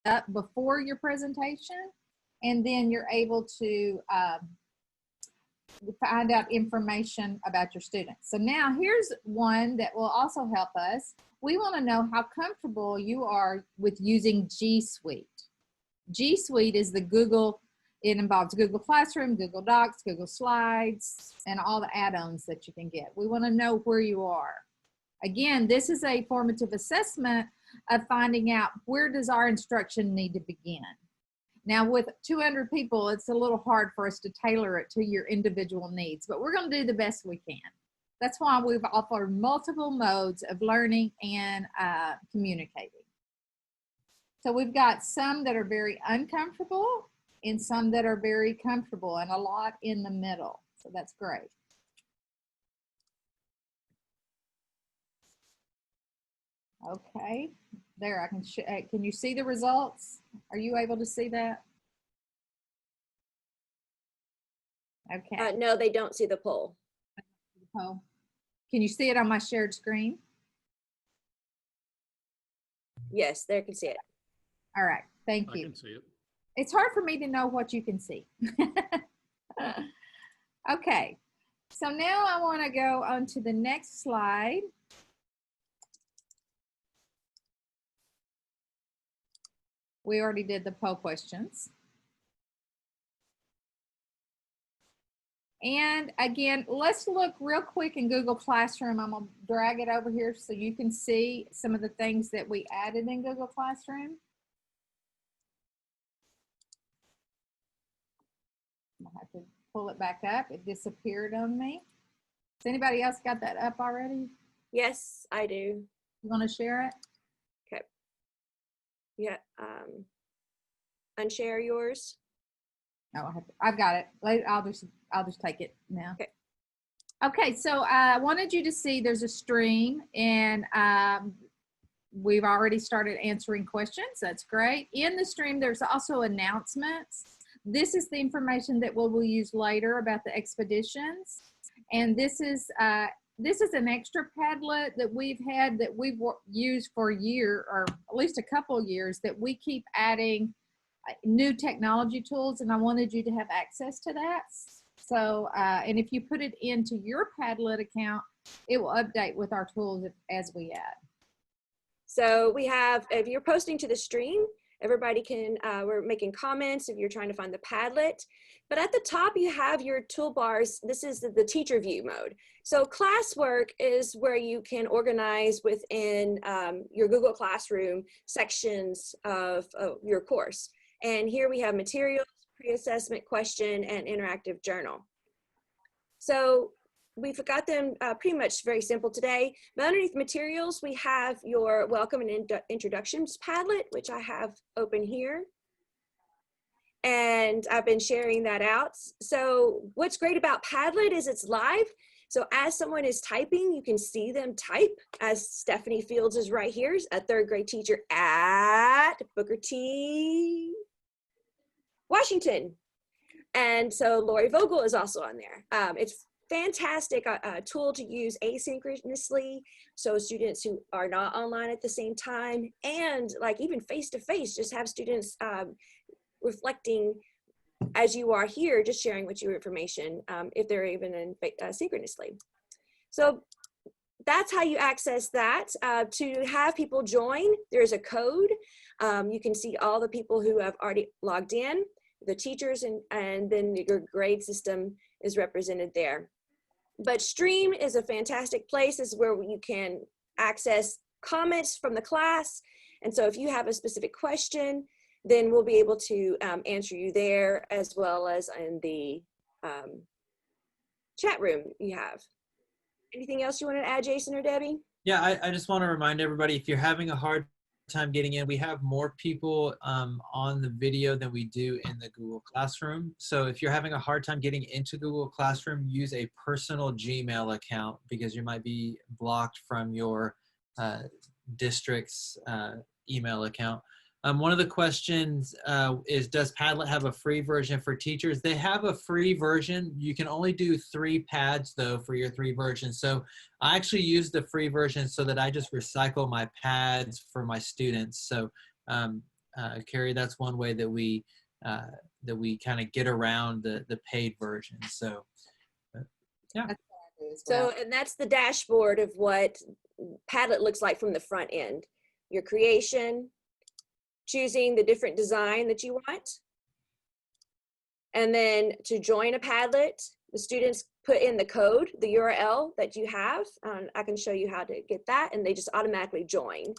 up before your presentation, and then you're able to find out information about your students. So now here's one that will also help us. We want to know how comfortable you are with using G Suite. G Suite is the Google, it involves Google Classroom, Google Docs, Google Slides, and all the add-ons that you can get. We want to know where you are. Again, this is a formative assessment of finding out where does our instruction need to begin. Now with 200 people, it's a little hard for us to tailor it to your individual needs, but we're going to do the best we can. That's why we've offered multiple modes of learning and communicating. So we've got some that are very uncomfortable and some that are very comfortable, and a lot in the middle. So that's great. Okay, there, I can you see the results? Are you able to see that? Okay. No, they don't see the poll. Oh, can you see it on my shared screen? Yes, there can see it. All right, thank you. I can see it. It's hard for me to know what you can see. Okay, so now I want to go on to the next slide. We already did the poll questions. And again, let's look real quick in Google Classroom. I'm gonna drag it over here so you can see some of the things that we added in Google Classroom. I'll have to pull it back up. It disappeared on me. Has anybody else got that up already? Yes, I do. You want to share it? Okay. Yeah. Unshare yours. No, I've got it. I'll just take it now. Okay. Okay, so I wanted you to see there's a stream, and we've already started answering questions. That's great. In the stream, there's also announcements. This is the information that we'll use later about the expeditions. And this is an extra Padlet that we've had that we've used for a year, or at least a couple of years, that we keep adding new technology tools, and I wanted you to have access to that. So, and if you put it into your Padlet account, it will update with our tools as we add. So we have, if you're posting to the stream, everybody can, we're making comments if you're trying to find the Padlet. But at the top, you have your toolbars. This is the teacher view mode. So classwork is where you can organize within your Google Classroom sections of your course. And here we have materials, pre-assessment question, and interactive journal. So we've got them pretty much very simple today. But underneath materials, we have your welcome and introductions Padlet, which I have open here. And I've been sharing that out. So what's great about Padlet is it's live. So as someone is typing, you can see them type, as Stephanie Fields is right here, a third grade teacher at Booker T. Washington. And so Lori Vogel is also on there. It's fantastic tool to use asynchronously, so students who are not online at the same time, and like even face-to-face, just have students reflecting as you are here, just sharing with you information if they're even in synchronously. So that's how you access that. To have people join, there's a code. You can see all the people who have already logged in, the teachers, and then your grade system is represented there. But Stream is a fantastic place. This is where you can access comments from the class. And so if you have a specific question, then we'll be able to answer you there, as well as in the chat room you have. Anything else you want to add, Jason or Debbie? Yeah, I just want to remind everybody, if you're having a hard time getting in, we have more people on the video than we do in the Google Classroom. So if you're having a hard time getting into Google Classroom, use a personal Gmail account, because you might be blocked from your district's email account. One of the questions is, does Padlet have a free version for teachers? They have a free version. You can only do 3 pads though for your 3 versions. So I actually use the free version so that I just recycle my pads for my students. So Carrie, that's one way that we kind of get around the paid version. So yeah. That's what I do as So, well. and that's the dashboard of what Padlet looks like from the front end. Your creation, choosing the different design that you want. And then to join a Padlet, the students put in the code, the URL that you have. I can show you how to get that, and they just automatically join.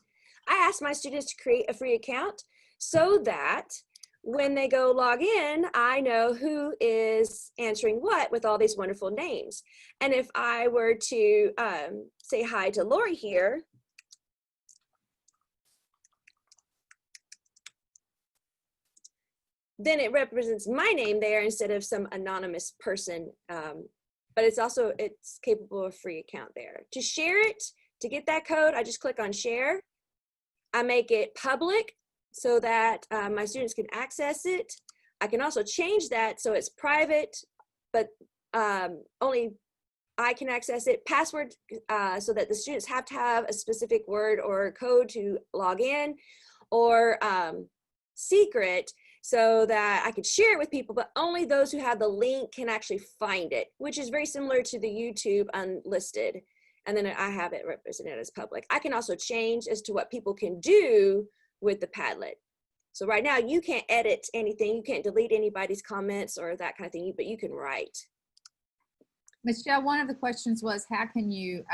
I ask my students to create a free account so that when they go log in, I know who is answering what with all these wonderful names. And if I were to say hi to Lori here, then it represents my name there instead of some anonymous person. But it's capable of free account there. To share it, to get that code, I just click on share. I make it public so that my students can access it. I can also change that so it's private, but only I can access it. Password, so that the students have to have a specific word or code to log in, or secret, so that I could share it with people, but only those who have the link can actually find it, which is very similar to the YouTube unlisted. And then I have it represented as public. I can also change as to what people can do with the Padlet. So right now you can't edit anything. You can't delete anybody's comments or that kind of thing, but you can write. Michelle, one of the questions was, how can you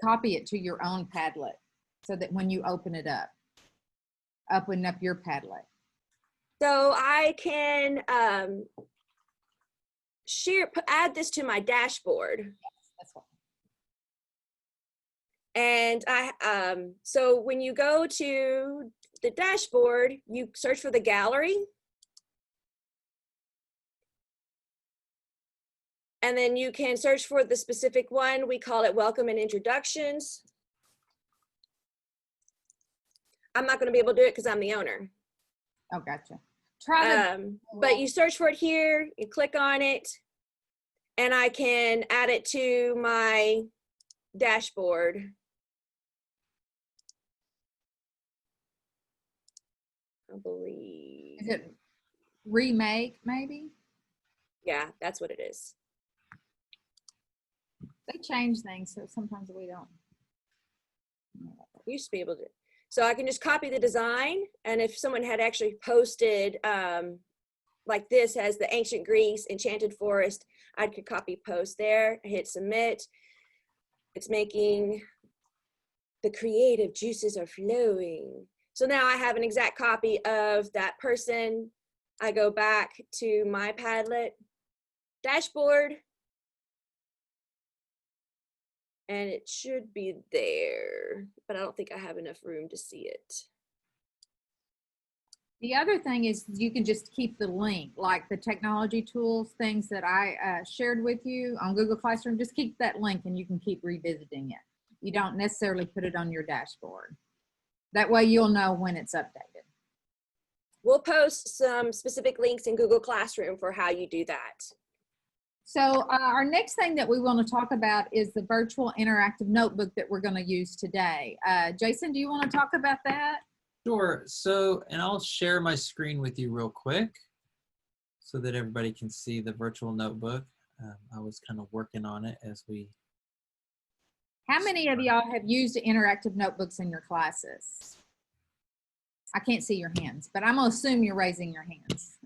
copy it to your own Padlet so that when you open up your Padlet? So I can add this to my dashboard. Yes, that's what. And so when you go to the dashboard, you search for the gallery. And then you can search for the specific one. We call it welcome and introductions. I'm not going to be able to do it because I'm the owner. Oh, gotcha. But you search for it here, you click on it, and I can add it to my dashboard. I believe. Is it remake, maybe? Yeah, that's what it is. They change things, so sometimes we don't. You used to be able to. So I can just copy the design, and if someone had actually posted like this as the ancient Greece enchanted forest, I could copy post there, hit submit. It's making the creative juices are flowing. So now I have an exact copy of that person. I go back to my Padlet dashboard, and it should be there, but I don't think I have enough room to see it. The other thing is you can just keep the link, like the technology tools, things that I shared with you on Google Classroom, just keep that link and you can keep revisiting it. You don't necessarily put it on your dashboard. That way you'll know when it's updated. We'll post some specific links in Google Classroom for how you do that. So our next thing that we want to talk about is the virtual interactive notebook that we're going to use today. Jason, do you want to talk about that? Sure. So, and I'll share my screen with you real quick so that everybody can see the virtual notebook. I was kind of working on it as we. How many of y'all have used interactive notebooks in your classes? I can't see your hands, but I'm going to assume you're raising your hands.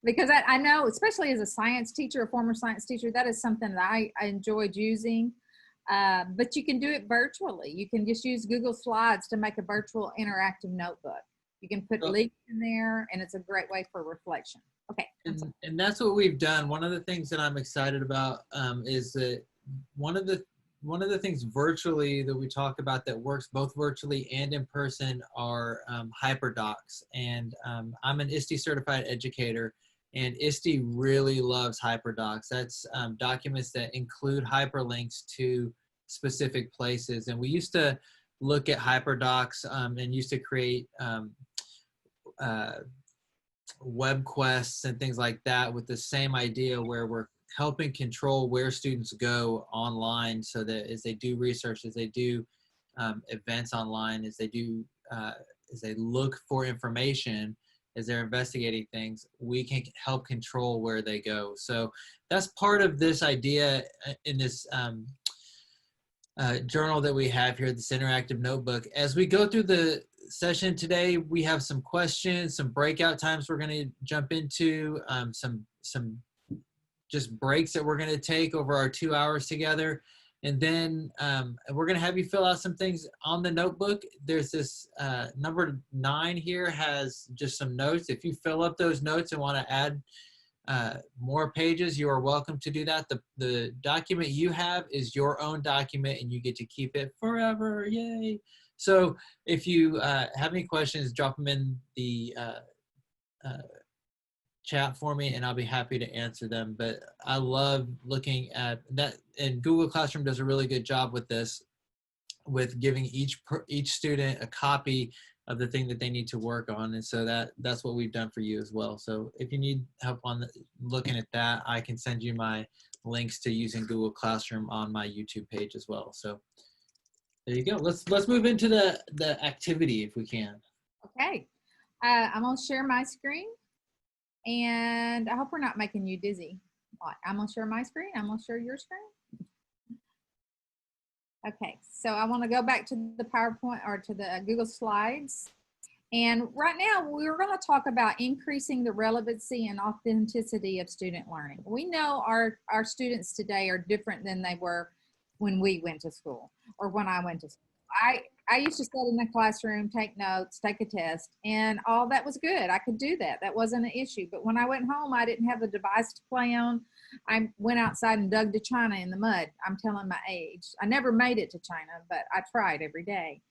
Because I know, especially as a science teacher, a former science teacher, that is something that I enjoyed using. But you can do it virtually. You can just use Google Slides to make a virtual interactive notebook. You can put links in there, and it's a great way for reflection. Okay. And that's what we've done. One of the things that I'm excited about is that one of the things virtually that we talk about that works both virtually and in person are hyperdocs. And I'm an ISTE certified educator, and ISTE really loves hyperdocs. That's documents that include hyperlinks to specific places. And we used to look at hyperdocs and used to create web quests and things like that with the same idea, where we're helping control where students go online, so that as they do research, as they do events online, as they do they look for information, as they're investigating things, we can help control where they go. So that's part of this idea in this journal that we have here, this interactive notebook. As we go through the session today, we have some questions, some breakout times we're going to jump into, some just breaks that we're going to take over our 2 hours together. And then we're going to have you fill out some things on the notebook. There's this number 9 here has just some notes. If you fill up those notes and want to add more pages, you are welcome to do that. The document you have is your own document and you get to keep it forever. Yay. So if you have any questions, drop them in the chat for me and I'll be happy to answer them. But I love looking at that, and Google Classroom does a really good job with this, with giving each student a copy of the thing that they need to work on. And so that's what we've done for you as well. So if you need help on looking at that, I can send you my links to using Google Classroom on my YouTube page as well. So there you go. Let's move into the activity if we can. Okay. I'm gonna share my screen. And I hope we're not making you dizzy. I'm gonna share my screen. I'm gonna share your screen. Okay, so I want to go back to the PowerPoint or to the Google Slides. And right now we're going to talk about increasing the relevancy and authenticity of student learning. We know our students today are different than they were when we went to school or when I went to school. I used to sit in the classroom, take notes, take a test, and all that was good. I could do that. That wasn't an issue. But when I went home, I didn't have a device to play on. I went outside and dug to China in the mud. I'm telling my age. I never made it to China, but I tried every day.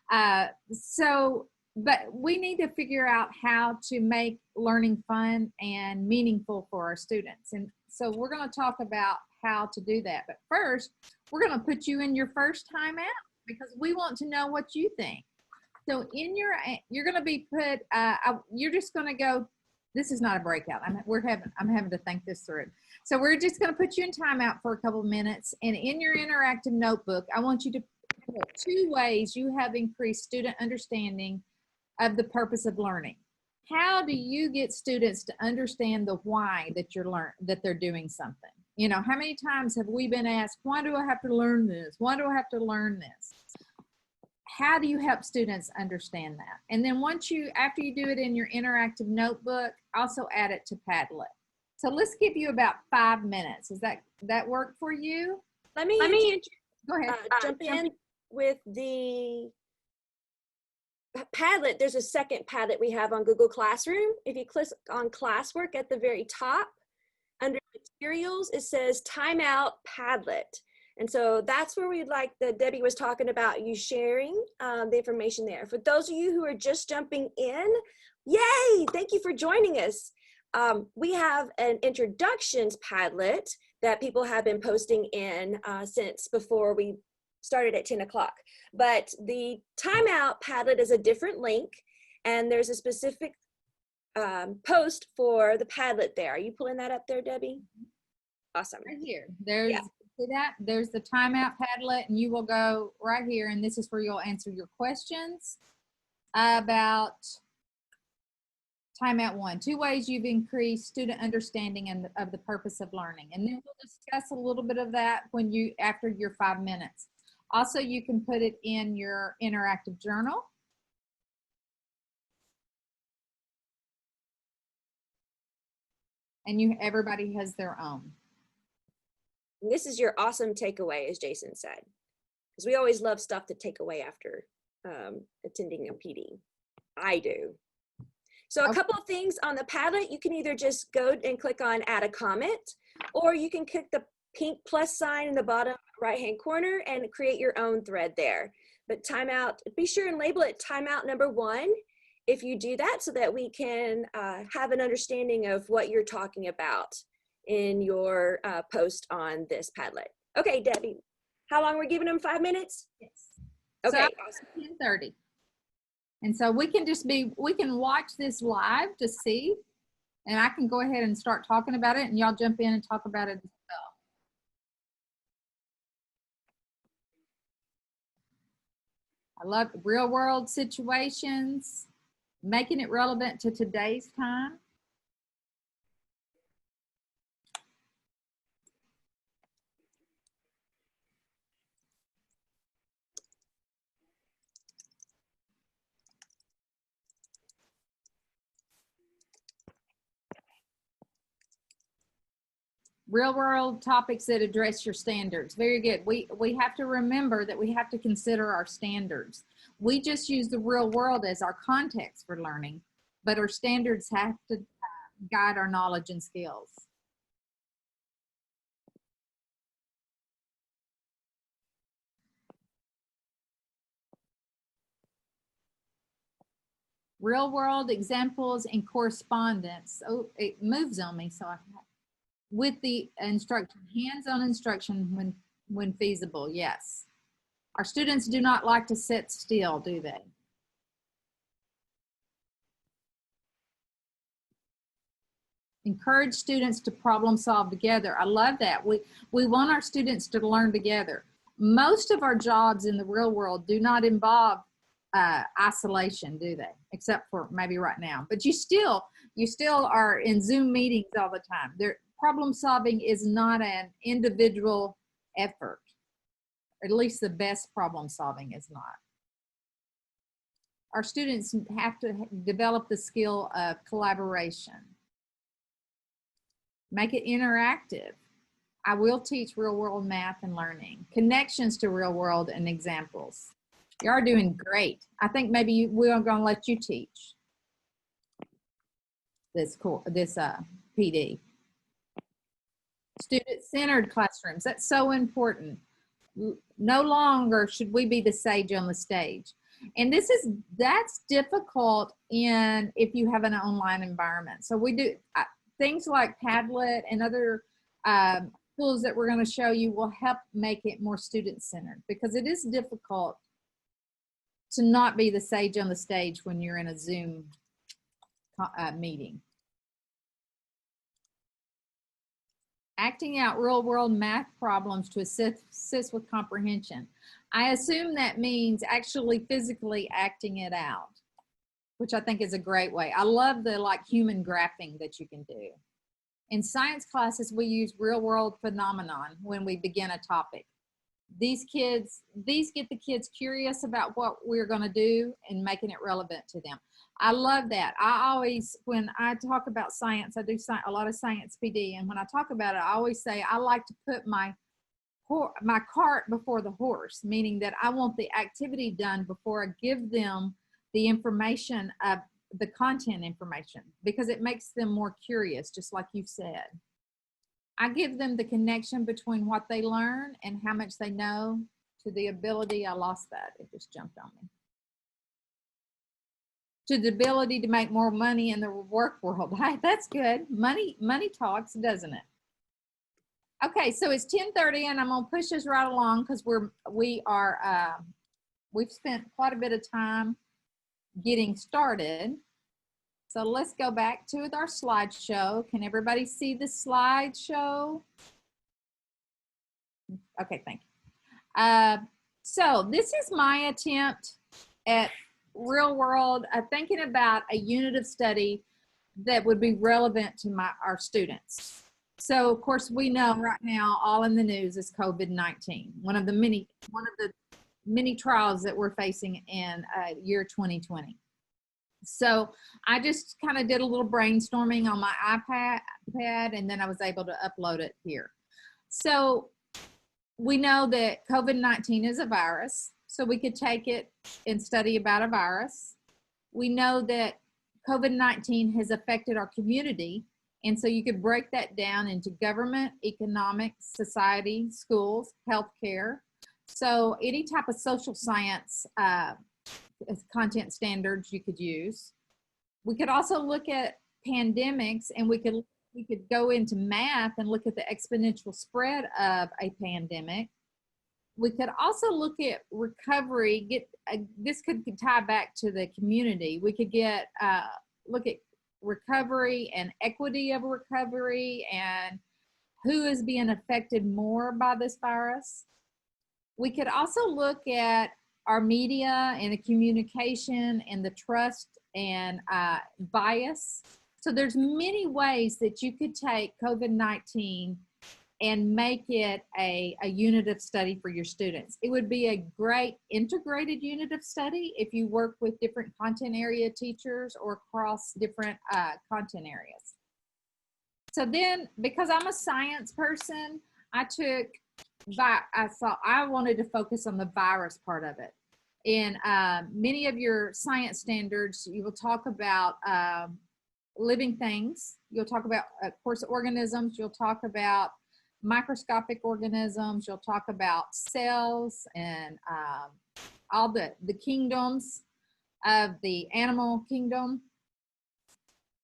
But we need to figure out how to make learning fun and meaningful for our students. And so we're going to talk about how to do that. But first, we're going to put you in your first time out, because we want to know what you think. So you're going to be put, you're just going to go, this is not a breakout. I'm having to think this through. So we're just going to put you in timeout for a couple of minutes. And in your interactive notebook, I want you to put 2 ways you have increased student understanding of the purpose of learning. How do you get students to understand the why that they're doing something? You know, how many times have we been asked, why do I have to learn this? Why do I have to learn this? How do you help students understand that? And then after you do it in your interactive notebook, also add it to Padlet. So let's give you about 5 minutes. Does that work for you? Let me go ahead. Jump in with the Padlet. There's a second Padlet we have on Google Classroom. If you click on classwork at the very top, under materials, it says timeout Padlet. And so that's where we'd like Debbie was talking about you sharing the information there. For those of you who are just jumping in, yay, thank you for joining us. We have an introductions Padlet that people have been posting in since before we started at 10 o'clock. But the timeout Padlet is a different link, and there's a specific post for the Padlet there. Are you pulling that up there, Debbie? Awesome. Right here. See that? There's the timeout Padlet, and you will go right here, and this is where you'll answer your questions about timeout 1. 2 ways you've increased student understanding of the purpose of learning. And then we'll discuss a little bit of that after your 5 minutes. Also, you can put it in your interactive journal. And everybody has their own. And this is your awesome takeaway, as Jason said, because we always love stuff to take away after attending a PD. I do. So a couple of things on the Padlet, you can either just go and click on add a comment, or you can click the pink plus sign in the bottom right-hand corner and create your own thread there. But timeout, be sure and label it timeout number 1 if you do that, so that we can have an understanding of what you're talking about in your post on this Padlet. Okay, Debbie, how long we're giving them? 5 minutes? Yes. Okay, so awesome. 10:30. And so we can watch this live to see, and I can go ahead and start talking about it, and y'all jump in and talk about it as well. I love real world situations, making it relevant to today's time. Real world topics that address your standards. Very good. We have to remember that we have to consider our standards. We just use the real world as our context for learning, but our standards have to guide our knowledge and skills. Real world examples and correspondence. Oh, it moves on me, so I with the instruction, hands-on instruction when feasible. Yes. Our students do not like to sit still, do they? Encourage students to problem solve together. I love that. We want our students to learn together. Most of our jobs in the real world do not involve isolation, do they? Except for maybe right now. But you still are in Zoom meetings all the time. Problem solving is not an individual effort. At least the best problem solving is not. Our students have to develop the skill of collaboration. Make it interactive. I will teach real world math and learning. Connections to real world and examples. You are doing great. I think maybe we're going to let you teach this PD. Student-centered classrooms. That's so important. No longer should we be the sage on the stage. And that's difficult if you have an online environment. So we do things like Padlet and other tools that we're going to show you will help make it more student-centered, because it is difficult to not be the sage on the stage when you're in a Zoom meeting. Acting out real-world math problems to assist with comprehension. I assume that means actually physically acting it out, which I think is a great way. I love the human graphing that you can do. In science classes, we use real-world phenomenon when we begin a topic. These get the kids curious about what we're going to do and making it relevant to them. I love that. I always, when I talk about science, I do a lot of science PD, and when I talk about it, I always say I like to put my cart before the horse, meaning that I want the activity done before I give them the information, the content information, because it makes them more curious, just like you said. I give them the connection between what they learn and how much they know to the ability, I lost that, it just jumped on me, to the ability to make more money in the work world. Hey, that's good. Money talks, doesn't it? Okay, so it's 10:30 and I'm gonna push us right along because we've spent quite a bit of time getting started. So let's go back to our slideshow. Can everybody see the slideshow? Okay, thank you. So this is my attempt at real world, thinking about a unit of study that would be relevant to our students. So of course we know right now all in the news is COVID-19, one of the many trials that we're facing in year 2020. So I just kind of did a little brainstorming on my iPad, and then I was able to upload it here. So we know that COVID-19 is a virus, so we could take it and study about a virus. We know that COVID-19 has affected our community, and so you could break that down into government, economics, society, schools, healthcare. So any type of social science content standards you could use. We could also look at pandemics, and we could go into math and look at the exponential spread of a pandemic. We could also look at recovery. This could tie back to the community. We could look at recovery and equity of recovery and who is being affected more by this virus. We could also look at our media and the communication and the trust and bias. So there's many ways that you could take COVID-19 and make it a unit of study for your students. It would be a great integrated unit of study if you work with different content area teachers or across different content areas. So then, because I'm a science person, I thought I wanted to focus on the virus part of it. In many of your science standards, you will talk about living things. You'll talk about, of course, organisms. You'll talk about microscopic organisms. You'll talk about cells and all the kingdoms of the animal kingdom.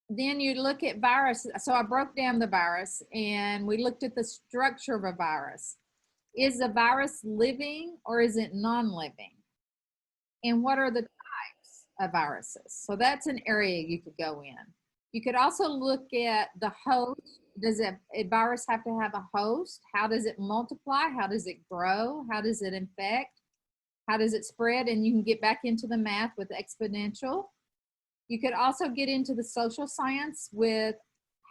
Then you look at virus. So I broke down the virus and we looked at the structure of a virus. Is a virus living or is it non-living? And what are the types of viruses? So that's an area you could go in. You could also look at the host. Does a virus have to have a host? How does it multiply? How does it grow? How does it infect? How does it spread? And you can get back into the math with exponential. You could also get into the social science with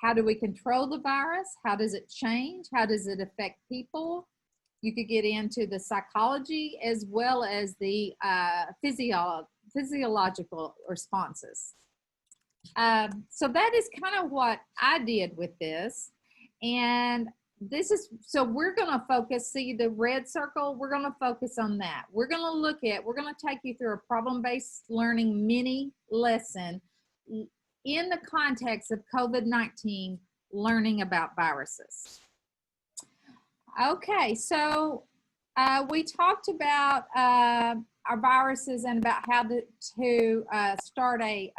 how do we control the virus? How does it change? How does it affect people? You could get into the psychology as well as the physiological responses. So that is kind of what I did with this. And this is, so we're going to focus, see the red circle, we're going to focus on that. We're going to we're going to take you through a problem-based learning mini lesson in the context of COVID-19 learning about viruses. Okay, so we talked about our viruses and about how to start a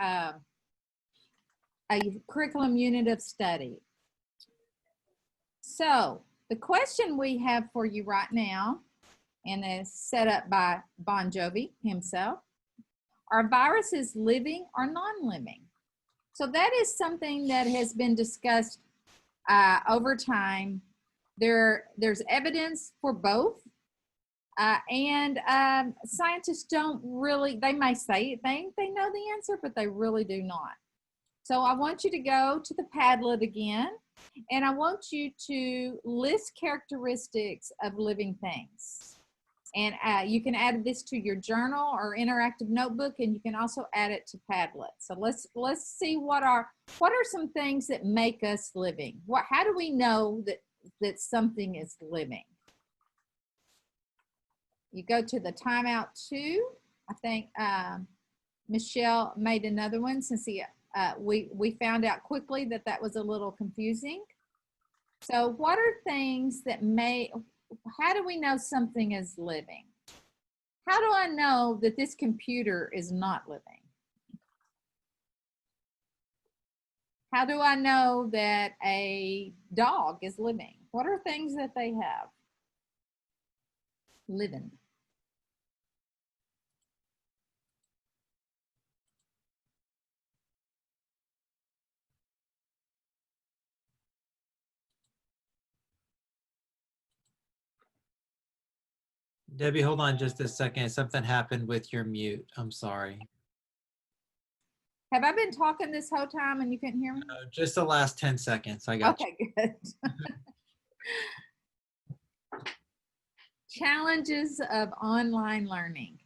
curriculum unit of study. So the question we have for you right now, and is set up by Bon Jovi himself, are viruses living or non-living? So that is something that has been discussed over time. There's evidence for both. And scientists don't really, they may say they know the answer, but they really do not. So I want you to go to the Padlet again, and I want you to list characteristics of living things. And you can add this to your journal or interactive notebook, and you can also add it to Padlet. So let's see what are some things that make us living. How do we know that something is living? You go to the timeout 2. I think Michelle made another one since we found out quickly that was a little confusing. So what are things that how do we know something is living? How do I know that this computer is not living? How do I know that a dog is living? What are things that they have? Living. Debbie, hold on just a second. Something happened with your mute. I'm sorry. Have I been talking this whole time and you couldn't hear me? Just the last 10 seconds. I got you. Okay, good. Challenges of online learning.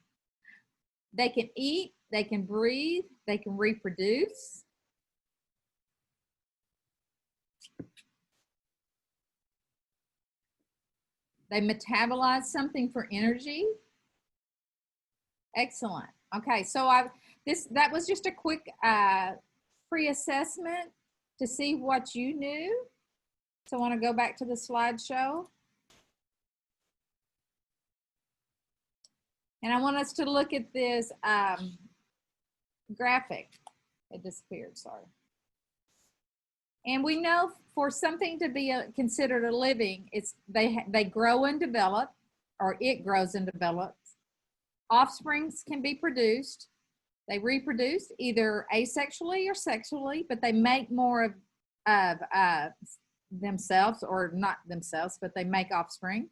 They can eat, they can breathe, they can reproduce. They metabolize something for energy. Excellent. Okay, so that was just a quick pre-assessment to see what you knew. So I want to go back to the slideshow. And I want us to look at this graphic. It disappeared, sorry. And we know for something to be considered a living, they grow and develop, or it grows and develops. Offsprings can be produced. They reproduce either asexually or sexually, but they make more of themselves, or not themselves, but they make offspring.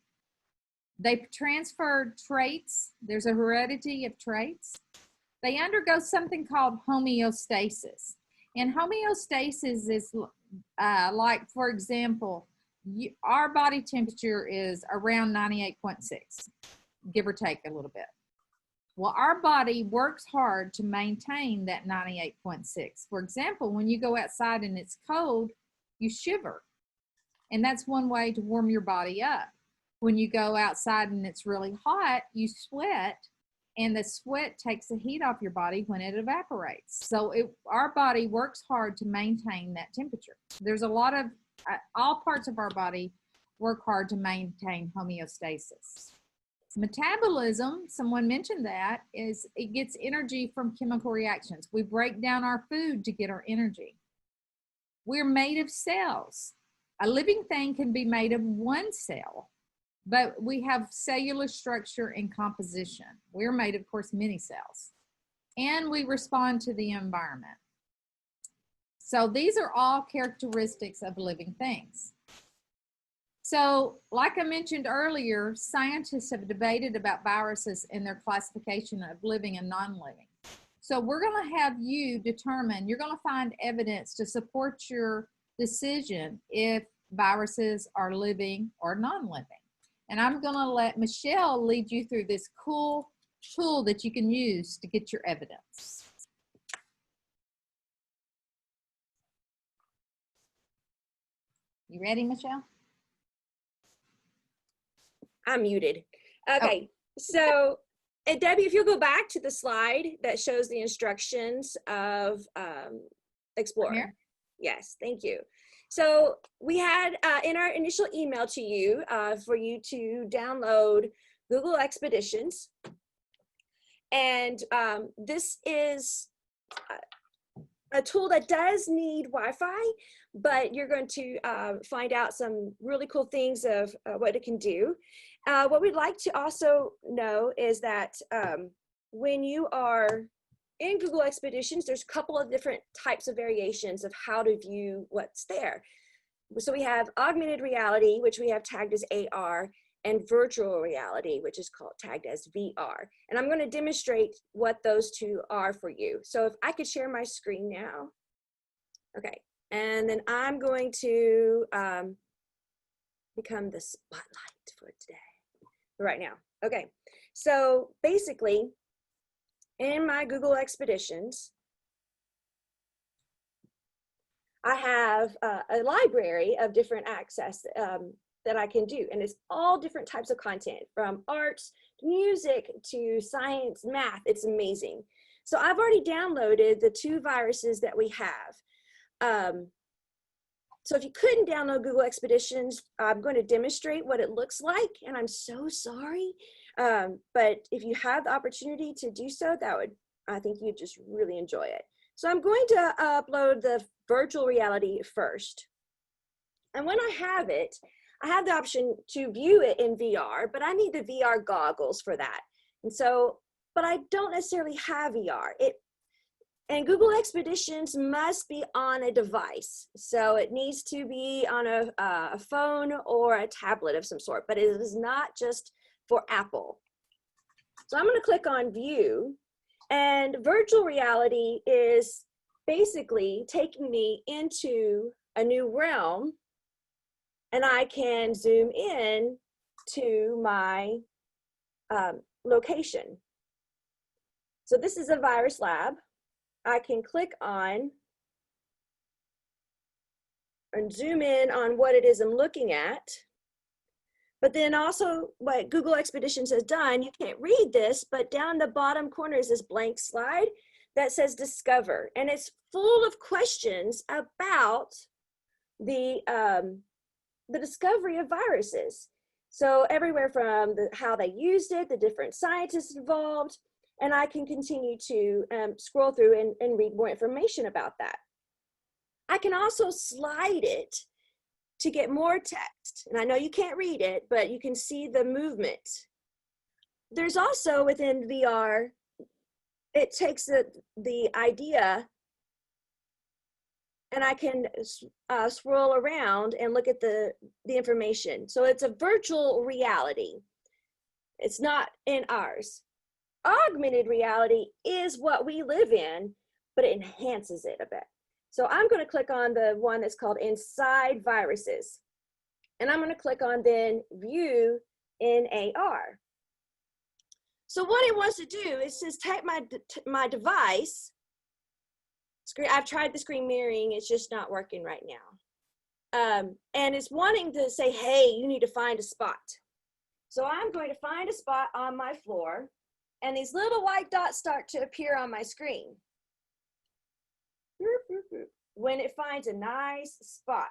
They transfer traits. There's a heredity of traits. They undergo something called homeostasis. And homeostasis is like, for example, our body temperature is around 98.6, give or take a little bit. Well, our body works hard to maintain that 98.6. For example, when you go outside and it's cold, you shiver. And that's one way to warm your body up. When you go outside and it's really hot, you sweat, and the sweat takes the heat off your body when it evaporates. So our body works hard to maintain that temperature. There's a lot of, all parts of our body work hard to maintain homeostasis. Metabolism, someone mentioned that, is it gets energy from chemical reactions. We break down our food to get our energy. We're made of cells. A living thing can be made of one cell, but we have cellular structure and composition. We're made, of course, many cells. And we respond to the environment. So these are all characteristics of living things. So, like I mentioned earlier, scientists have debated about viruses in their classification of living and non-living. So we're going to have you determine, you're going to find evidence to support your decision if viruses are living or non-living. And I'm going to let Michelle lead you through this cool tool that you can use to get your evidence. You ready, Michelle? I'm muted. Okay, so Debbie, if you'll go back to the slide that shows the instructions of Explorer. Here? Yes, thank you. So we had in our initial email to you for you to download Google Expeditions. And this is a tool that does need Wi-Fi, but you're going to find out some really cool things of what it can do. What we'd like to also know is that when you are in Google Expeditions, there's a couple of different types of variations of how to view what's there. So we have augmented reality, which we have tagged as AR, and virtual reality, which is tagged as VR. And I'm going to demonstrate what those two are for you. So if I could share my screen now. Okay, and then I'm going to become the spotlight for today, right now. Okay, so basically, in my Google Expeditions, I have a library of different access that I can do. And it's all different types of content, from arts, to music, to science, math. It's amazing. So I've already downloaded the 2 viruses that we have. So if you couldn't download Google Expeditions, I'm going to demonstrate what it looks like. And I'm so sorry. But if you have the opportunity to do so, I think you'd just really enjoy it. So I'm going to upload the virtual reality first. And when I have it, I have the option to view it in VR, but I need the VR goggles for that. And so, but I don't necessarily have VR. And Google Expeditions must be on a device. So it needs to be on a phone or a tablet of some sort, but it is not just for Apple. So I'm going to click on View, and virtual reality is basically taking me into a new realm, and I can zoom in to my location. So this is a virus lab. I can click on and zoom in on what it is I'm looking at. But then also what Google Expeditions has done, you can't read this, but down in the bottom corner is this blank slide that says Discover. And it's full of questions about the discovery of viruses. So everywhere from how they used it, the different scientists involved, and I can continue to scroll through and read more information about that. I can also slide it to get more text. And I know you can't read it, but you can see the movement. There's also within VR, it takes the idea, and I can swirl around and look at the information. So it's a virtual reality. It's not in ours. Augmented reality is what we live in, but it enhances it a bit. So I'm going to click on the one that's called Inside Viruses. And I'm going to click on then View in AR. So what it wants to do is just type my device. I've tried the screen mirroring. It's just not working right now. And it's wanting to say, hey, you need to find a spot. So I'm going to find a spot on my floor, and these little white dots start to appear on my screen. When it finds a nice spot.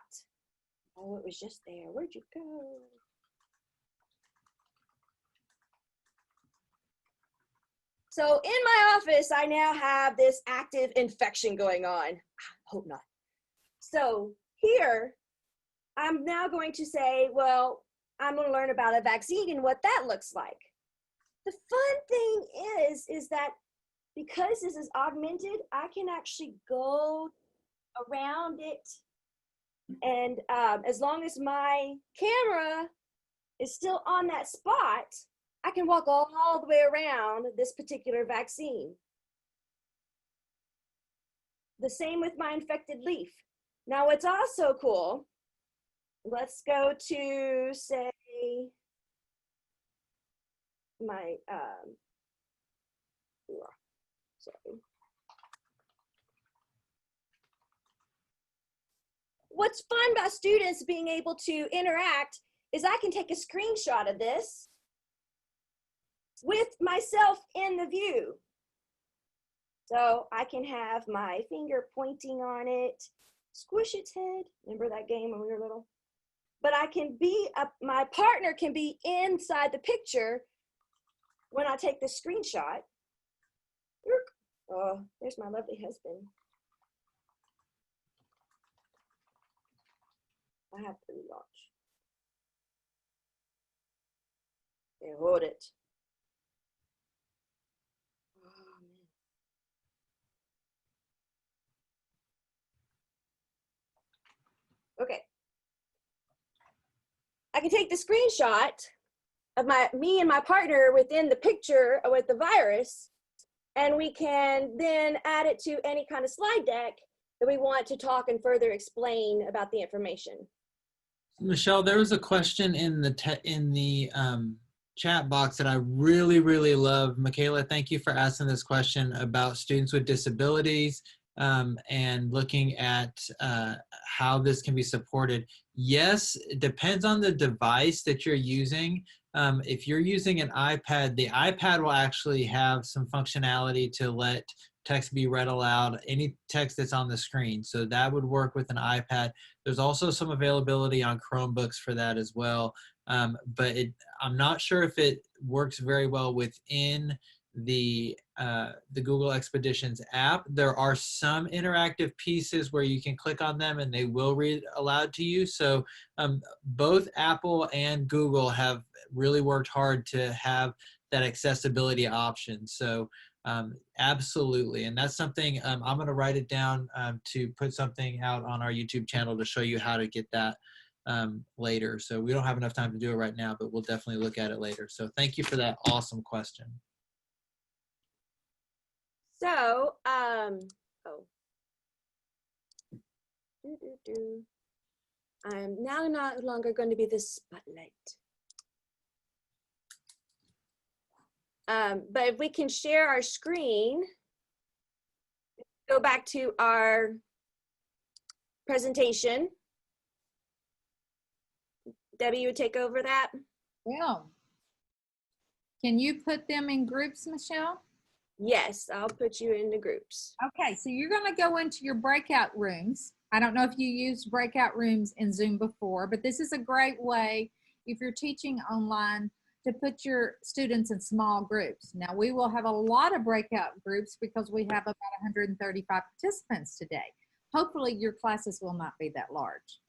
Oh, it was just there. Where'd you go? So in my office, I now have this active infection going on. I hope not. So here, I'm now going to say, well, I'm going to learn about a vaccine and what that looks like. The fun thing is that because this is augmented, I can actually go around it. And as long as my camera is still on that spot, I can walk all the way around this particular vaccine. The same with my infected leaf. Now, what's also cool, let's go to, say, my, sorry. What's fun about students being able to interact is I can take a screenshot of this with myself in the view. So I can have my finger pointing on it, squish its head. Remember that game when we were little? But I can be, my partner can be inside the picture when I take the screenshot. Oh, there's my lovely husband. I have to relaunch. Okay, hold it. Oh, man. Okay. I can take the screenshot of me and my partner within the picture with the virus, and we can then add it to any kind of slide deck that we want to talk and further explain about the information. Michelle, there was a question in the chat box that I really, really love. Michaela, thank you for asking this question about students with disabilities and looking at how this can be supported. Yes, it depends on the device that you're using. If you're using an iPad, the iPad will actually have some functionality to let text be read aloud, any text that's on the screen. So that would work with an iPad. There's also some availability on Chromebooks for that as well. But I'm not sure if it works very well within the Google Expeditions app. There are some interactive pieces where you can click on them and they will read aloud to you. So both Apple and Google have really worked hard to have that accessibility option. So absolutely. And that's something I'm going to write it down to put something out on our YouTube channel to show you how to get that later. So we don't have enough time to do it right now, but we'll definitely look at it later. So thank you for that awesome question. So, I'm now no longer going to be the spotlight. But if we can share our screen, go back to our presentation. Debbie, you would take over that? Well, can you put them in groups, Michelle? Yes, I'll put you into groups. Okay, so you're going to go into your breakout rooms. I don't know if you used breakout rooms in Zoom before, but this is a great way if you're teaching online to put your students in small groups. Now, we will have a lot of breakout groups because we have about 135 participants today. Hopefully, your classes will not be that large.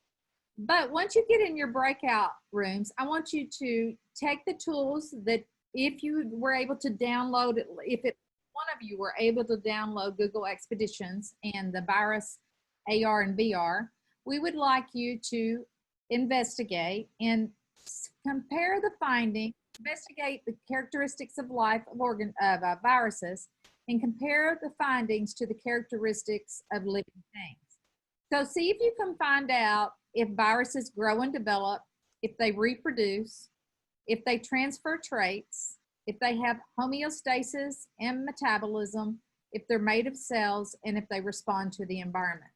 But once you get in your breakout rooms, I want you to take the tools that if you were able to download it, one of you were able to download Google Expeditions and the virus AR and VR, we would like you to investigate and compare the findings investigate the characteristics of life of viruses and compare the findings to the characteristics of living things. So see if you can find out if viruses grow and develop, if they reproduce, if they transfer traits, if they have homeostasis and metabolism, if they're made of cells, and if they respond to the environment.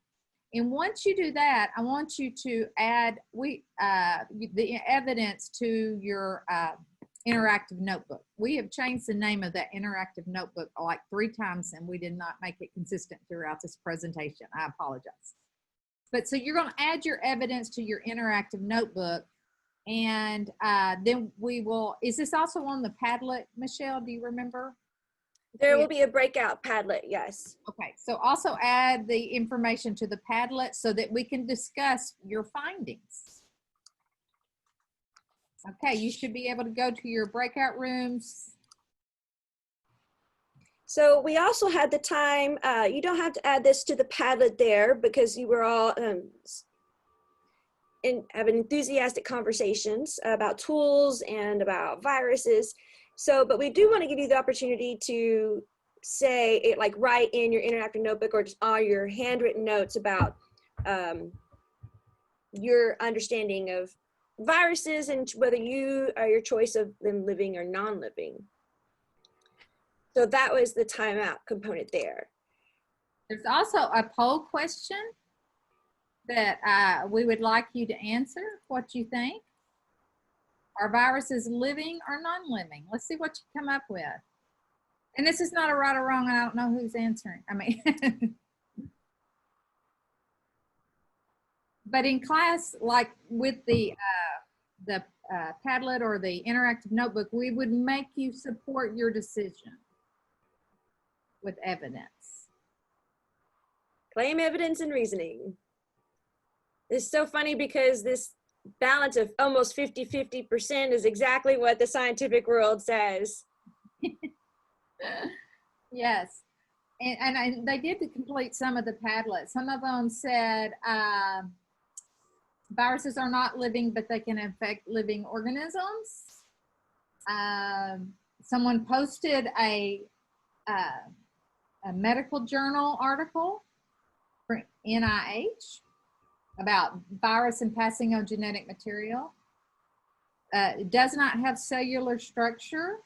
And once you do that, I want you to add the evidence to your interactive notebook. We have changed the name of that interactive notebook like 3 times, and we did not make it consistent throughout this presentation. I apologize. But so you're going to add your evidence to your interactive notebook, and then we will, is this also on the Padlet, Michelle? Do you remember? There will be a breakout Padlet, yes. Okay, so also add the information to the Padlet so that we can discuss your findings. Okay, you should be able to go to your breakout rooms. So we also had the time, you don't have to add this to the Padlet there because you were all having enthusiastic conversations about tools and about viruses. So, but we do want to give you the opportunity to say, like write in your interactive notebook or just all your handwritten notes about your understanding of viruses and whether you are your choice of them living or non-living. So that was the timeout component there. There's also a poll question that we would like you to answer, what you think. Are viruses living or non-living? Let's see what you come up with. And this is not a right or wrong, I don't know who's answering. I mean, but in class, like with the Padlet or the interactive notebook, we would make you support your decision with evidence. Claim evidence and reasoning. It's so funny because this balance of almost 50-50% is exactly what the scientific world says. Yes, and they did complete some of the Padlets. Some of them said viruses are not living, but they can infect living organisms. Someone posted a medical journal article for NIH about virus and passing on genetic material. It does not have cellular structure.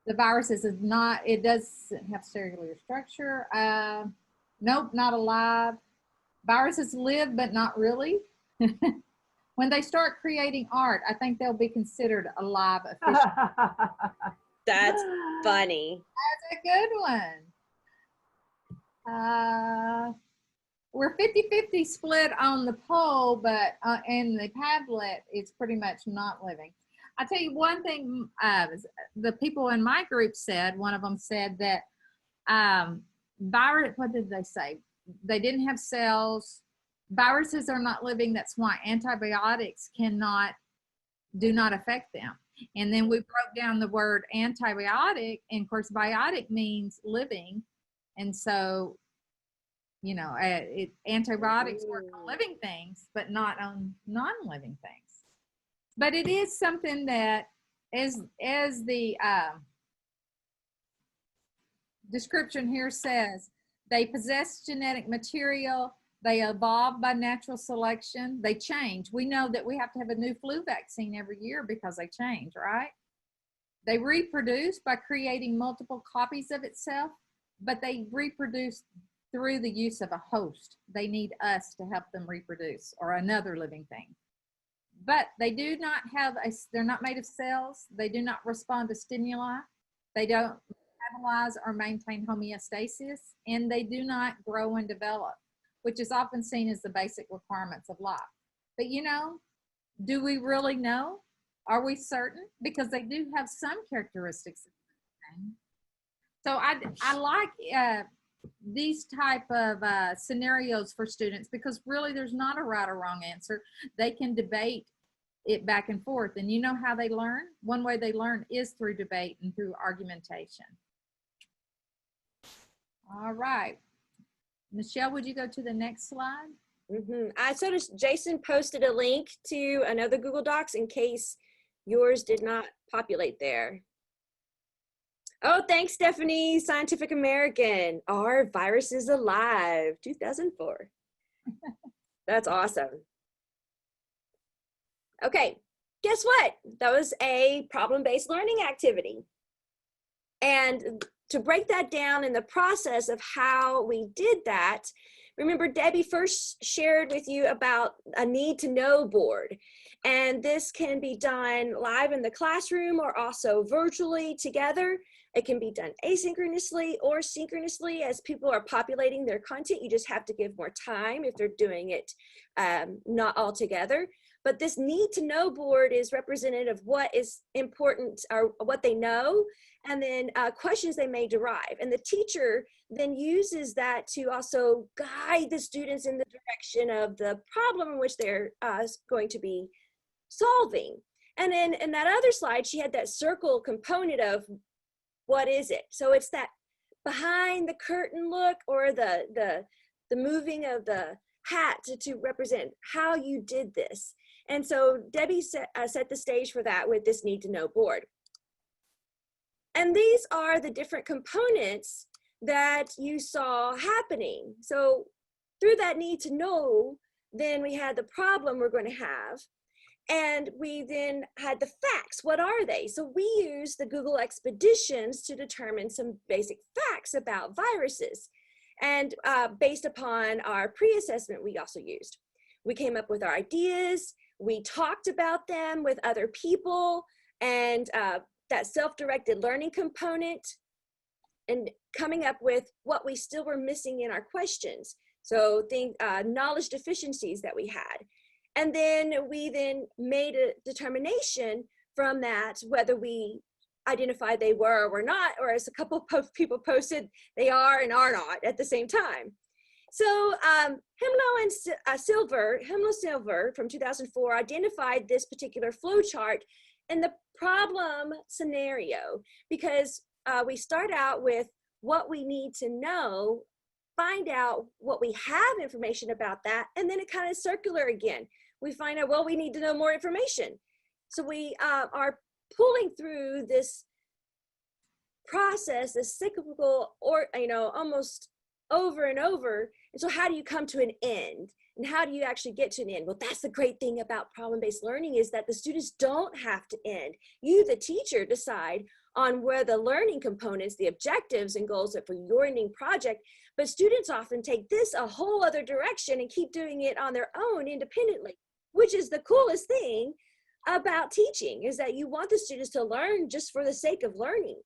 The virus is not, it doesn't have cellular structure. Nope, not alive. Viruses live, but not really. When they start creating art, I think they'll be considered alive officially. That's funny. That's a good one. We're 50-50 split on the poll, but in the Padlet, it's pretty much not living. I'll tell you one thing, the people in my group said, one of them said that virus, what did they say? They didn't have cells. Viruses are not living. That's why antibiotics do not affect them. And then we broke down the word antibiotic, and of course, biotic means living. And so, you know, antibiotics work on living things, but not on non-living things. But it is something that, as the description here says, they possess genetic material, they evolve by natural selection, they change. We know that we have to have a new flu vaccine every year because they change, right? They reproduce by creating multiple copies of itself, but they reproduce through the use of a host. They need us to help them reproduce, or another living thing. But they do not have they're not made of cells. They do not respond to stimuli. They don't metabolize or maintain homeostasis, and they do not grow and develop, which is often seen as the basic requirements of life. But you know, do we really know? Are we certain? Because they do have some characteristics. So I like these type of scenarios for students, because really there's not a right or wrong answer. They can debate it back and forth, and you know how they learn? One way they learn is through debate and through argumentation. All right, Michelle, would you go to the next slide? I noticed Jason posted a link to another Google Docs in case Yours did not populate there. Oh, thanks, Stephanie. Scientific American. Are viruses alive? 2004. That's awesome. Okay, guess what? That was a problem-based learning activity. And to break that down in the process of how we did that, remember Debbie first shared with you about a need to know board. And this can be done live in the classroom or also virtually together. It can be done asynchronously or synchronously as people are populating their content. You just have to give more time if they're doing it not all together. But this need to know board is representative of what is important or what they know, and then questions they may derive. And the teacher then uses that to also guide the students in the direction of the problem in which they're going to be solving. And then in that other slide, she had that circle component of what is it? So it's that behind the curtain look, or the moving of the hat to represent how you did this. And so Debbie set the stage for that with this need to know board. And these are the different components that you saw happening. So through that need to know, then we had the problem we're going to have. And we then had the facts. What are they? So we used the Google Expeditions to determine some basic facts about viruses. And based upon our pre-assessment, we also used. We came up with our ideas. We talked about them with other people, and that self-directed learning component, and coming up with what we still were missing in our questions. So knowledge deficiencies that we had. And then we then made a determination from that whether we identified they were or were not, or as a couple of people posted, they are and are not at the same time. So Himlo Silver from 2004 identified this particular flow chart in the problem scenario, because we start out with what we need to know, find out what we have information about that, and then it kind of circular again. We find out, well, we need to know more information. So we are pulling through this process, this cyclical, or almost over and over. And so how do you come to an end? And how do you actually get to an end? Well, that's the great thing about problem-based learning, is that the students don't have to end. You, the teacher, decide on where the learning components, the objectives and goals are for your ending project, but students often take this a whole other direction and keep doing it on their own independently, which is the coolest thing about teaching, is that you want the students to learn just for the sake of learning.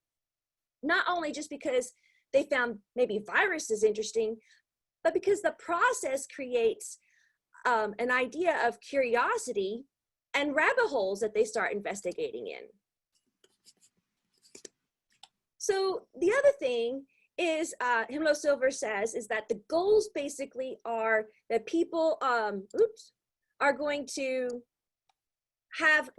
Not only just because they found maybe viruses interesting, but because the process creates an idea of curiosity and rabbit holes that they start investigating in. So the other thing is, Himlo Silver says, is that the goals basically are that people are going to have,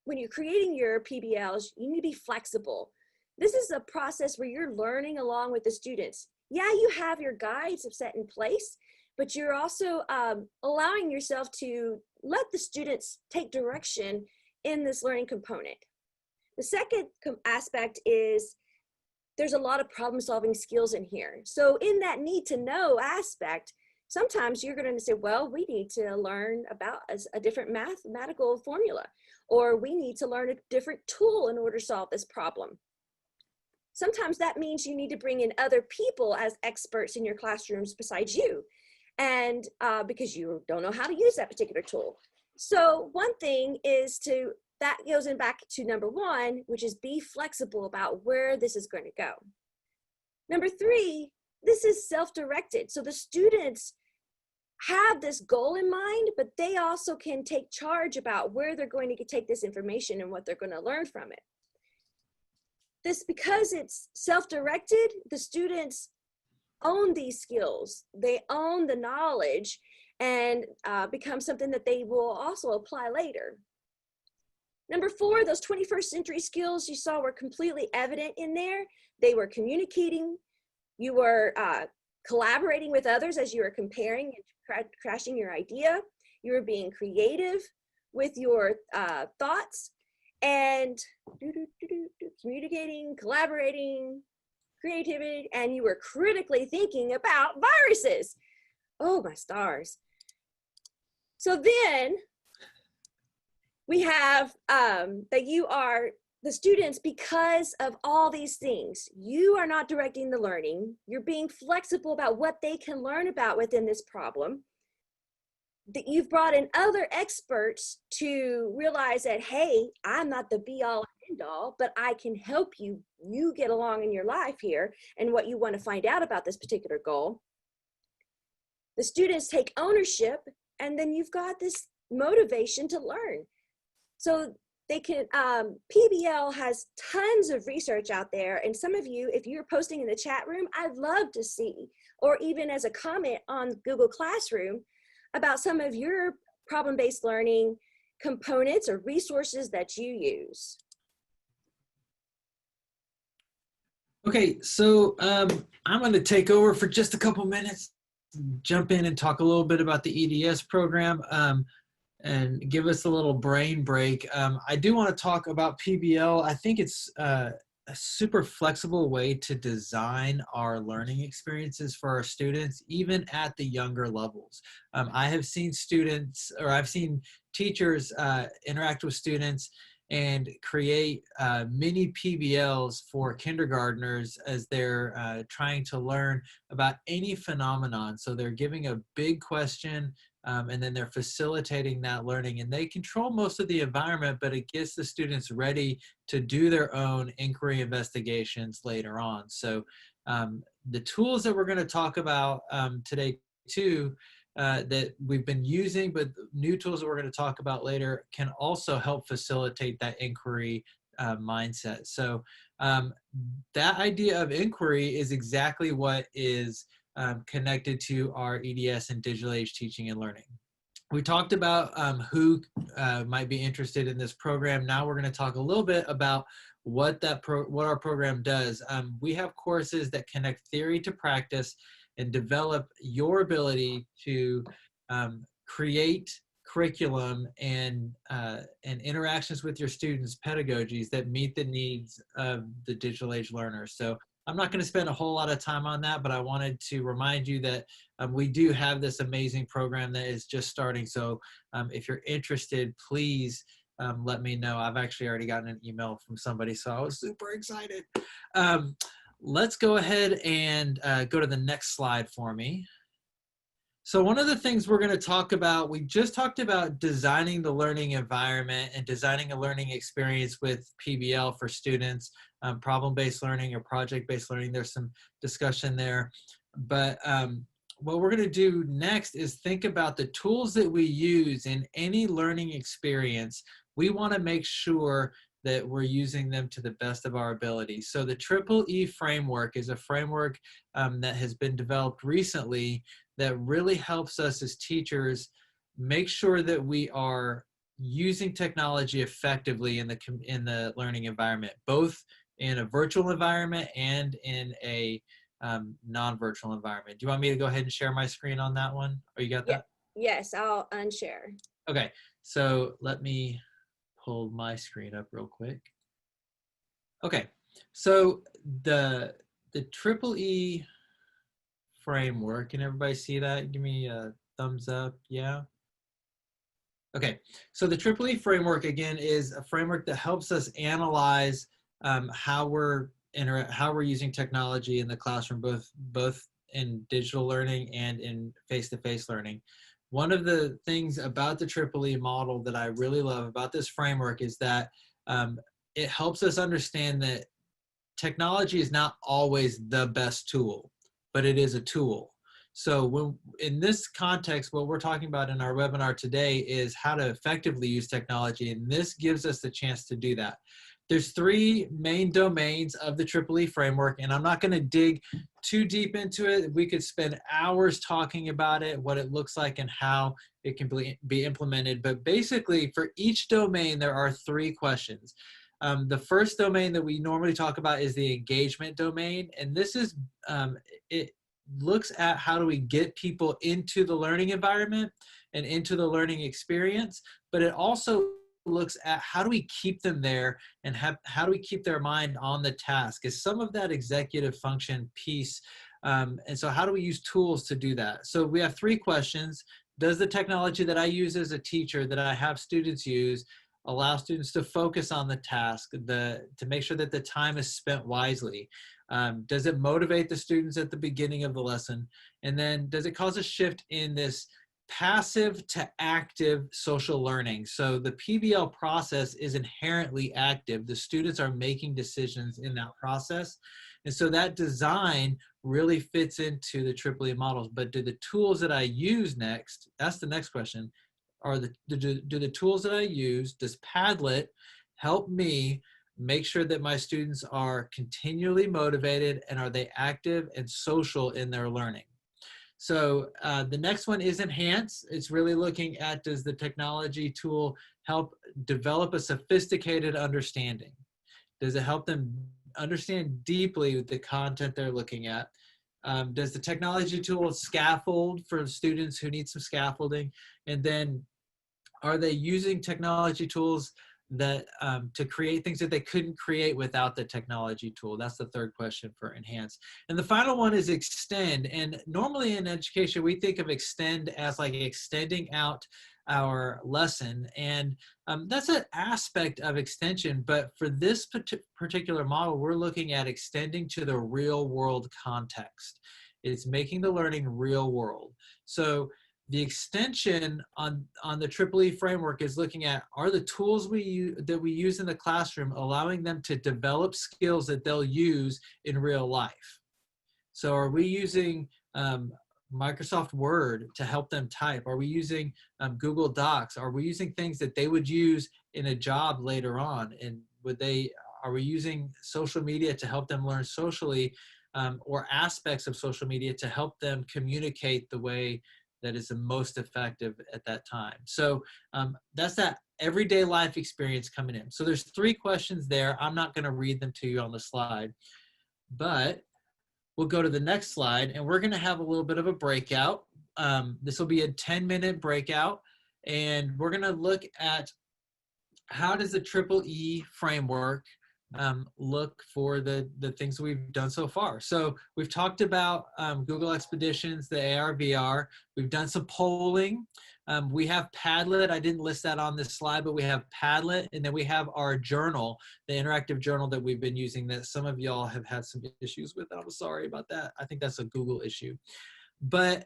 when you're creating your PBLs, you need to be flexible. This is a process where you're learning along with the students. Yeah, you have your guides set in place, but you're also allowing yourself to let the students take direction in this learning component. The second aspect is there's a lot of problem-solving skills in here. So in that need to know aspect, sometimes you're going to say, well, we need to learn about a different mathematical formula, or we need to learn a different tool in order to solve this problem. Sometimes that means you need to bring in other people as experts in your classrooms besides you, and because you don't know how to use that particular tool. So one thing is that goes in back to number one, which is be flexible about where this is going to go. Number three, this is self-directed. So the students have this goal in mind, but they also can take charge about where they're going to take this information and what they're going to learn from it. This, because it's self-directed, the students own these skills. They own the knowledge, and become something that they will also apply later. Number four, those 21st century skills you saw were completely evident in there. They were communicating. You were collaborating with others as you were comparing and crashing your idea. You were being creative with your thoughts. and communicating, collaborating, creativity, and you were critically thinking about viruses. Oh, my stars. So then we have that you are the students, because of all these things, you are not directing the learning. You're being flexible about what they can learn about within this problem. That you've brought in other experts to realize that, hey, I'm not the be all and end all, but I can help you get along in your life here and what you want to find out about this particular goal. The students take ownership, and then you've got this motivation to learn. So they can, PBL has tons of research out there. And some of you, if you're posting in the chat room, I'd love to see, or even as a comment on Google Classroom, about some of your problem-based learning components or resources that you use. Okay, so I'm going to take over for just a couple minutes, jump in and talk a little bit about the EDS program and give us a little brain break. I do want to talk about PBL. I think it's a super flexible way to design our learning experiences for our students, even at the younger levels. I have seen students, or I've seen teachers interact with students and create mini PBLs for kindergartners as they're trying to learn about any phenomenon. So they're giving a big question, and then they're facilitating that learning, and they control most of the environment, but it gets the students ready to do their own inquiry investigations later on. So the tools that we're going to talk about today too, that we've been using, but new tools that we're going to talk about later can also help facilitate that inquiry mindset. So that idea of inquiry is exactly what is connected to our EDS and digital age teaching and learning. We talked about who might be interested in this program. Now we're going to talk a little bit about what our program does. We have courses that connect theory to practice and develop your ability to create curriculum and interactions with your students, pedagogies that meet the needs of the digital age learners. So I'm not going to spend a whole lot of time on that, but I wanted to remind you that we do have this amazing program that is just starting. So if you're interested, please let me know. I've actually already gotten an email from somebody, so I was super excited. Let's go ahead and go to the next slide for me. So one of the things we're going to talk about, we just talked about designing the learning environment and designing a learning experience with PBL for students, problem-based learning or project-based learning. There's some discussion there. But what we're going to do next is think about the tools that we use in any learning experience. We want to make sure that we're using them to the best of our ability. So the Triple E framework is a framework that has been developed recently that really helps us as teachers make sure that we are using technology effectively in the learning environment, both in a virtual environment and in a non-virtual environment. Do you want me to go ahead and share my screen on that one? Or you got that? Yes, I'll unshare. Okay, so let me pull my screen up real quick. Okay, so the Triple E framework, can everybody see that? Give me a thumbs up. Yeah. Okay, so the Triple E framework again is a framework that helps us analyze how we're using technology in the classroom, both in digital learning and in face-to-face learning. One of the things about the Triple E model that I really love about this framework is that it helps us understand that technology is not always the best tool, but it is a tool. So in this context, what we're talking about in our webinar today is how to effectively use technology, and this gives us the chance to do that. There's three main domains of the Triple E framework, and I'm not going to dig too deep into it. We could spend hours talking about it, what it looks like, and how it can be implemented. But basically, for each domain, there are three questions. The first domain that we normally talk about is the engagement domain, and this is it looks at how do we get people into the learning environment and into the learning experience, but it also looks at how do we keep them there and how do we keep their mind on the task is some of that executive function piece. And so how do we use tools to do that? So we have 3 questions. Does the technology that I use as a teacher that I have students use allow students to focus on the task, to make sure that the time is spent wisely? Does it motivate the students at the beginning of the lesson? And then does it cause a shift in this passive to active social learning? So the PBL process is inherently active. The students are making decisions in that process. And so that design really fits into the EEE models. But do the tools that I use next, that's the next question, do the tools that I use, does Padlet help me make sure that my students are continually motivated, and are they active and social in their learning? So the next one is enhance. It's really looking at, does the technology tool help develop a sophisticated understanding? Does it help them understand deeply the content they're looking at? Does the technology tool scaffold for students who need some scaffolding? And then are they using technology tools that to create things that they couldn't create without the technology tool? That's the third question for enhance. And the final one is extend. And normally in education, we think of extend as like extending out our lesson. And that's an aspect of extension. But for this particular model, we're looking at extending to the real world context. It's making the learning real world. So the extension on the EEE framework is looking at, are the tools that we use in the classroom allowing them to develop skills that they'll use in real life? So are we using Microsoft Word to help them type? Are we using Google Docs? Are we using things that they would use in a job later on? And are we using social media to help them learn socially, or aspects of social media to help them communicate the way that is the most effective at that time? So that's that everyday life experience coming in. So there's 3 questions there. I'm not going to read them to you on the slide, but we'll go to the next slide, and we're going to have a little bit of a breakout. This will be a 10-minute breakout, and we're going to look at how does the EEE framework look for the things we've done so far. So we've talked about Google Expeditions, the AR, VR. We've done some polling. We have Padlet. I didn't list that on this slide, but we have Padlet, and then we have our journal, the interactive journal that we've been using that some of y'all have had some issues with. I'm sorry about that. I think that's a Google issue. But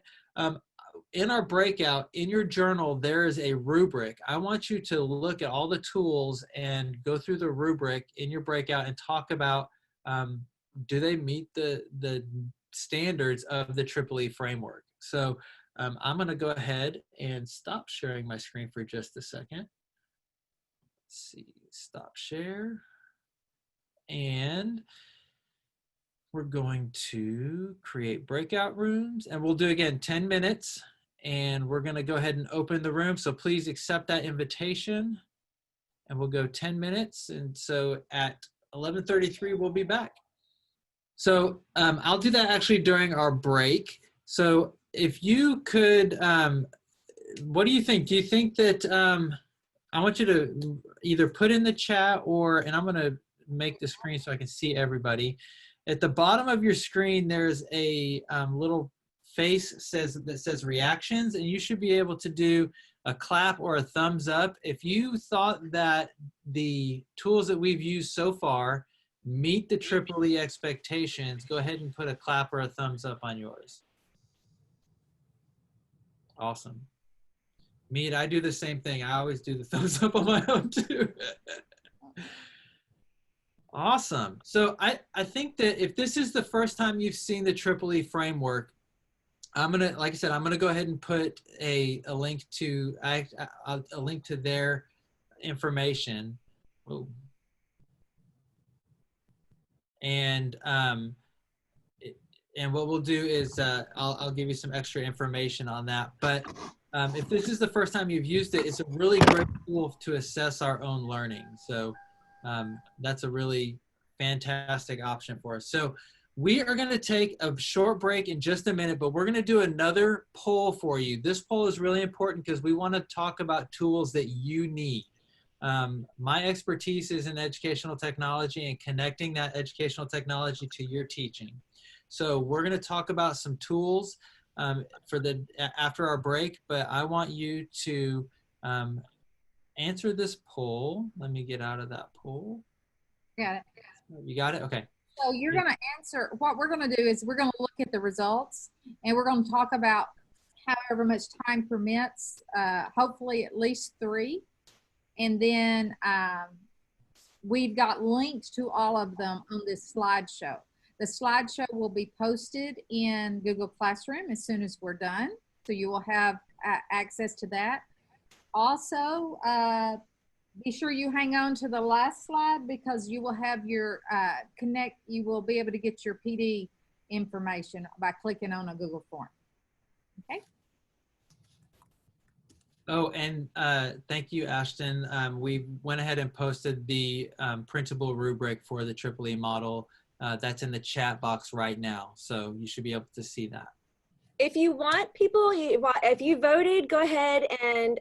in our breakout, in your journal, there is a rubric. I want you to look at all the tools and go through the rubric in your breakout and talk about, do they meet the standards of the EEE framework? So I'm going to go ahead and stop sharing my screen for just a second. Let's see, stop share. And we're going to create breakout rooms, and we'll do again 10 minutes, and we're going to go ahead and open the room. So please accept that invitation, and we'll go 10 minutes. And so at 11:33, we'll be back. So I'll do that actually during our break. So if you could, what do you think? Do you think that, I want you to either put in the chat and I'm going to make the screen so I can see everybody. At the bottom of your screen, there's a little face that says reactions, and you should be able to do a clap or a thumbs up. If you thought that the tools that we've used so far meet the EEE expectations, go ahead and put a clap or a thumbs up on yours. Awesome. Mead, I do the same thing. I always do the thumbs up on my own too. Awesome. So I think that if this is the first time you've seen the EEE framework, like I said, I'm gonna go ahead and put a link to their information. Whoa. And what we'll do is I'll give you some extra information on that. But if this is the first time you've used it, it's a really great tool to assess our own learning. So that's a really fantastic option for us. So we are going to take a short break in just a minute, but we're going to do another poll for you. This poll is really important because we want to talk about tools that you need. My expertise is in educational technology and connecting that educational technology to your teaching. So we're going to talk about some tools after our break, but I want you to answer this poll. Let me get out of that poll. Got it. You got it? Okay. So you're going to answer, what we're going to do is we're going to look at the results and we're going to talk about however much time permits, hopefully at least 3. And then we've got links to all of them on this slideshow. The slideshow will be posted in Google Classroom as soon as we're done. So you will have access to that. Also, be sure you hang on to the last slide because you will have your you will be able to get your PD information by clicking on a Google form. Okay. Oh, and thank you, Ashton. We went ahead and posted the printable rubric for the Triple E model. That's in the chat box right now. So you should be able to see that. If you want people, if you voted, go ahead and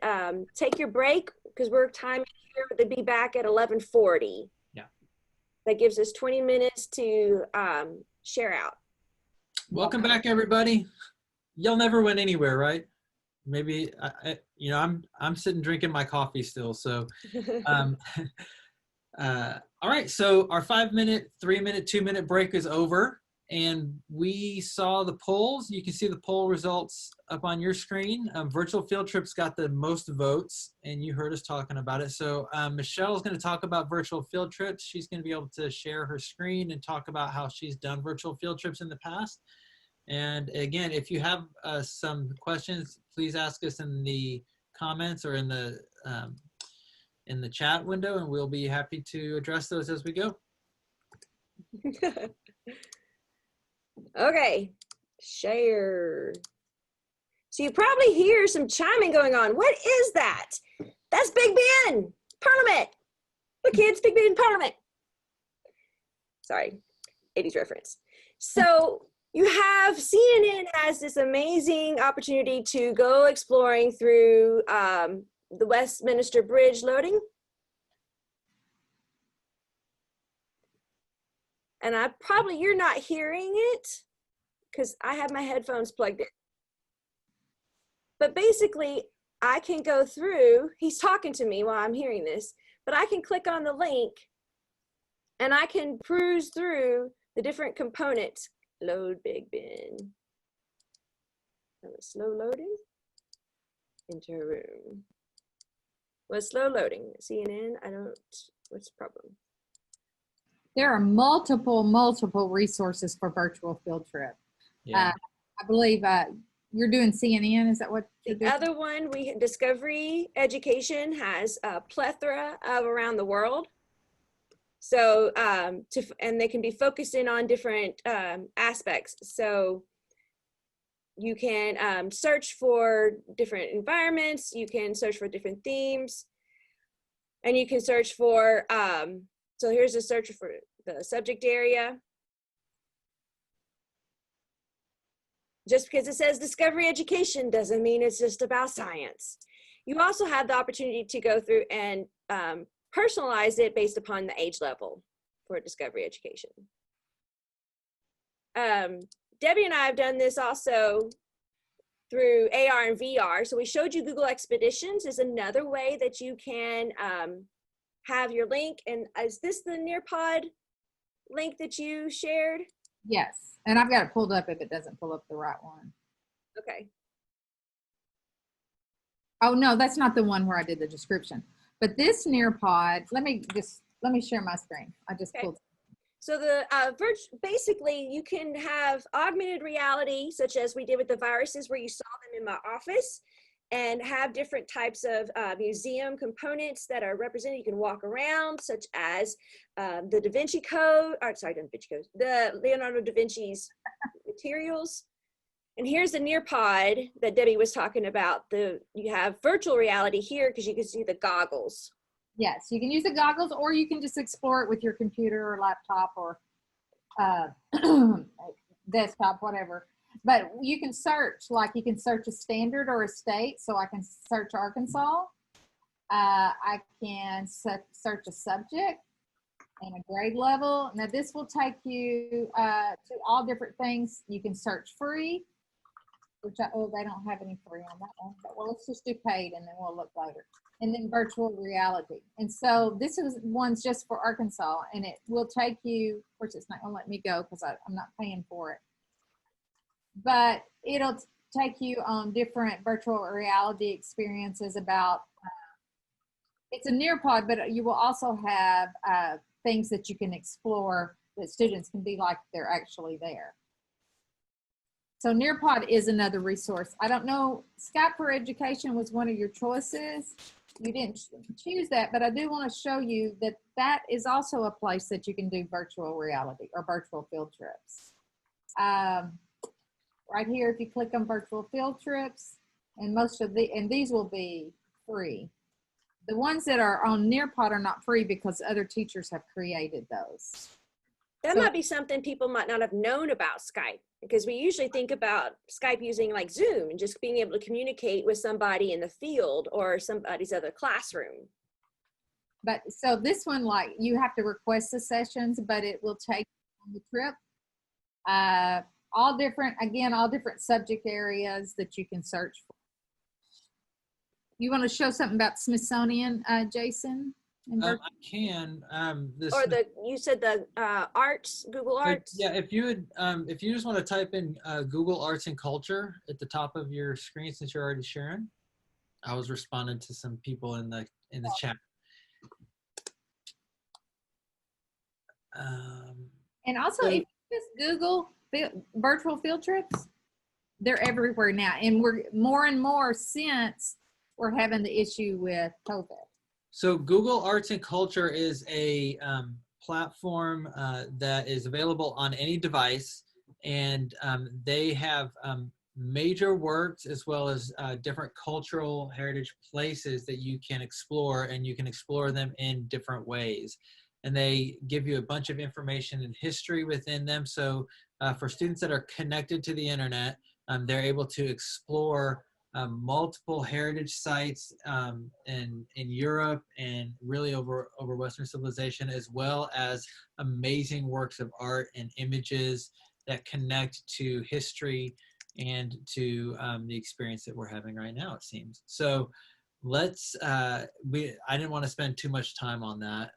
take your break because we're timing here to be back at 11:40. Yeah. That gives us 20 minutes to share out. Welcome back, everybody. Y'all never went anywhere, right? Maybe you know, I'm sitting drinking my coffee still. So, all right. So our 5-minute, 3-minute, 2-minute break is over, and we saw the polls. You can see the poll results up on your screen. Virtual field trips got the most votes, and you heard us talking about it. So Michelle is going to talk about virtual field trips. She's going to be able to share her screen and talk about how she's done virtual field trips in the past. And again, if you have some questions, please ask us in the comments or in the chat window, and we'll be happy to address those as we go. Okay, share. So you probably hear some chiming going on. What is that? That's Big Ben, Parliament. Look, kids, Big Ben, Parliament. Sorry, 80s reference. So you have CNN has this amazing opportunity to go exploring through the Westminster Bridge loading. And you're not hearing it because I have my headphones plugged in. But basically, I can go through, he's talking to me while I'm hearing this, but I can click on the link and I can peruse through the different components. Load Big Ben. Slow loading. Enter room. Was slow loading. CNN, what's the problem? There are multiple resources for virtual field trip. Yeah. I believe you're doing CNN. Is that what you're doing? The other one, Discovery Education has a plethora of around the world. So, and they can be focused in on different aspects. So you can search for different environments, you can search for different themes, and you can search for, so here's a search for the subject area. Just because it says Discovery Education doesn't mean it's just about science. You also have the opportunity to go through and personalize it based upon the age level for Discovery Education. Debbie and I have done this also through AR and VR. So we showed you Google Expeditions is another way that you can have your link. And is this the Nearpod link that you shared? Yes, and I've got it pulled up if it doesn't pull up the right one. Okay. Oh no, that's not the one where I did the description. But this Nearpod, let me share my screen. I just pulled. So the basically you can have augmented reality, such as we did with the viruses, where you saw them in my office, and have different types of museum components that are represented. You can walk around, such as the Da Vinci Code, or sorry, Da Vinci Code, the Leonardo da Vinci's materials. And here's the Nearpod that Debbie was talking about. You have virtual reality here because you can see the goggles. Yes, you can use the goggles, or you can just explore it with your computer or laptop or desktop, whatever. But you can search, like you can search a standard or a state. So I can search Arkansas, I can search a subject and a grade level. Now this will take you to all different things. You can search free, which they don't have any free on that one, but well, let's just do paid and then we'll look later. And then virtual reality. And so this is one's just for Arkansas, and it will take you, of course it's not gonna let me go because I'm not paying for it, but it'll take you on different virtual reality experiences about, it's a Nearpod, but you will also have things that you can explore that students can be like they're actually there. So Nearpod is another resource. I don't know, Skype for Education was one of your choices. You didn't choose that, but I do want to show you that that is also a place that you can do virtual reality or virtual field trips. Right here, if you click on virtual field trips, and these will be free. The ones that are on Nearpod are not free because other teachers have created those. That might be something people might not have known about Skype, because we usually think about Skype using like Zoom and just being able to communicate with somebody in the field or somebody's other classroom. But so this one, like, you have to request the sessions, but it will take you on the trip. All different subject areas that you can search for. You want to show something about Smithsonian, Jason? I can. You said the arts, Google Arts. Yeah, if you just want to type in Google Arts and Culture at the top of your screen, since you're already sharing. I was responding to some people in the chat. And also, if you just Google virtual field trips, they're everywhere now, and we're more and more since we're having the issue with COVID. So Google Arts and Culture is a platform that is available on any device, and they have major works as well as different cultural heritage places that you can explore, and you can explore them in different ways. And they give you a bunch of information and history within them. So for students that are connected to the internet, they're able to explore multiple heritage sites in Europe and really over Western civilization, as well as amazing works of art and images that connect to history and to the experience that we're having right now, it seems. So let's, I didn't want to spend too much time on that.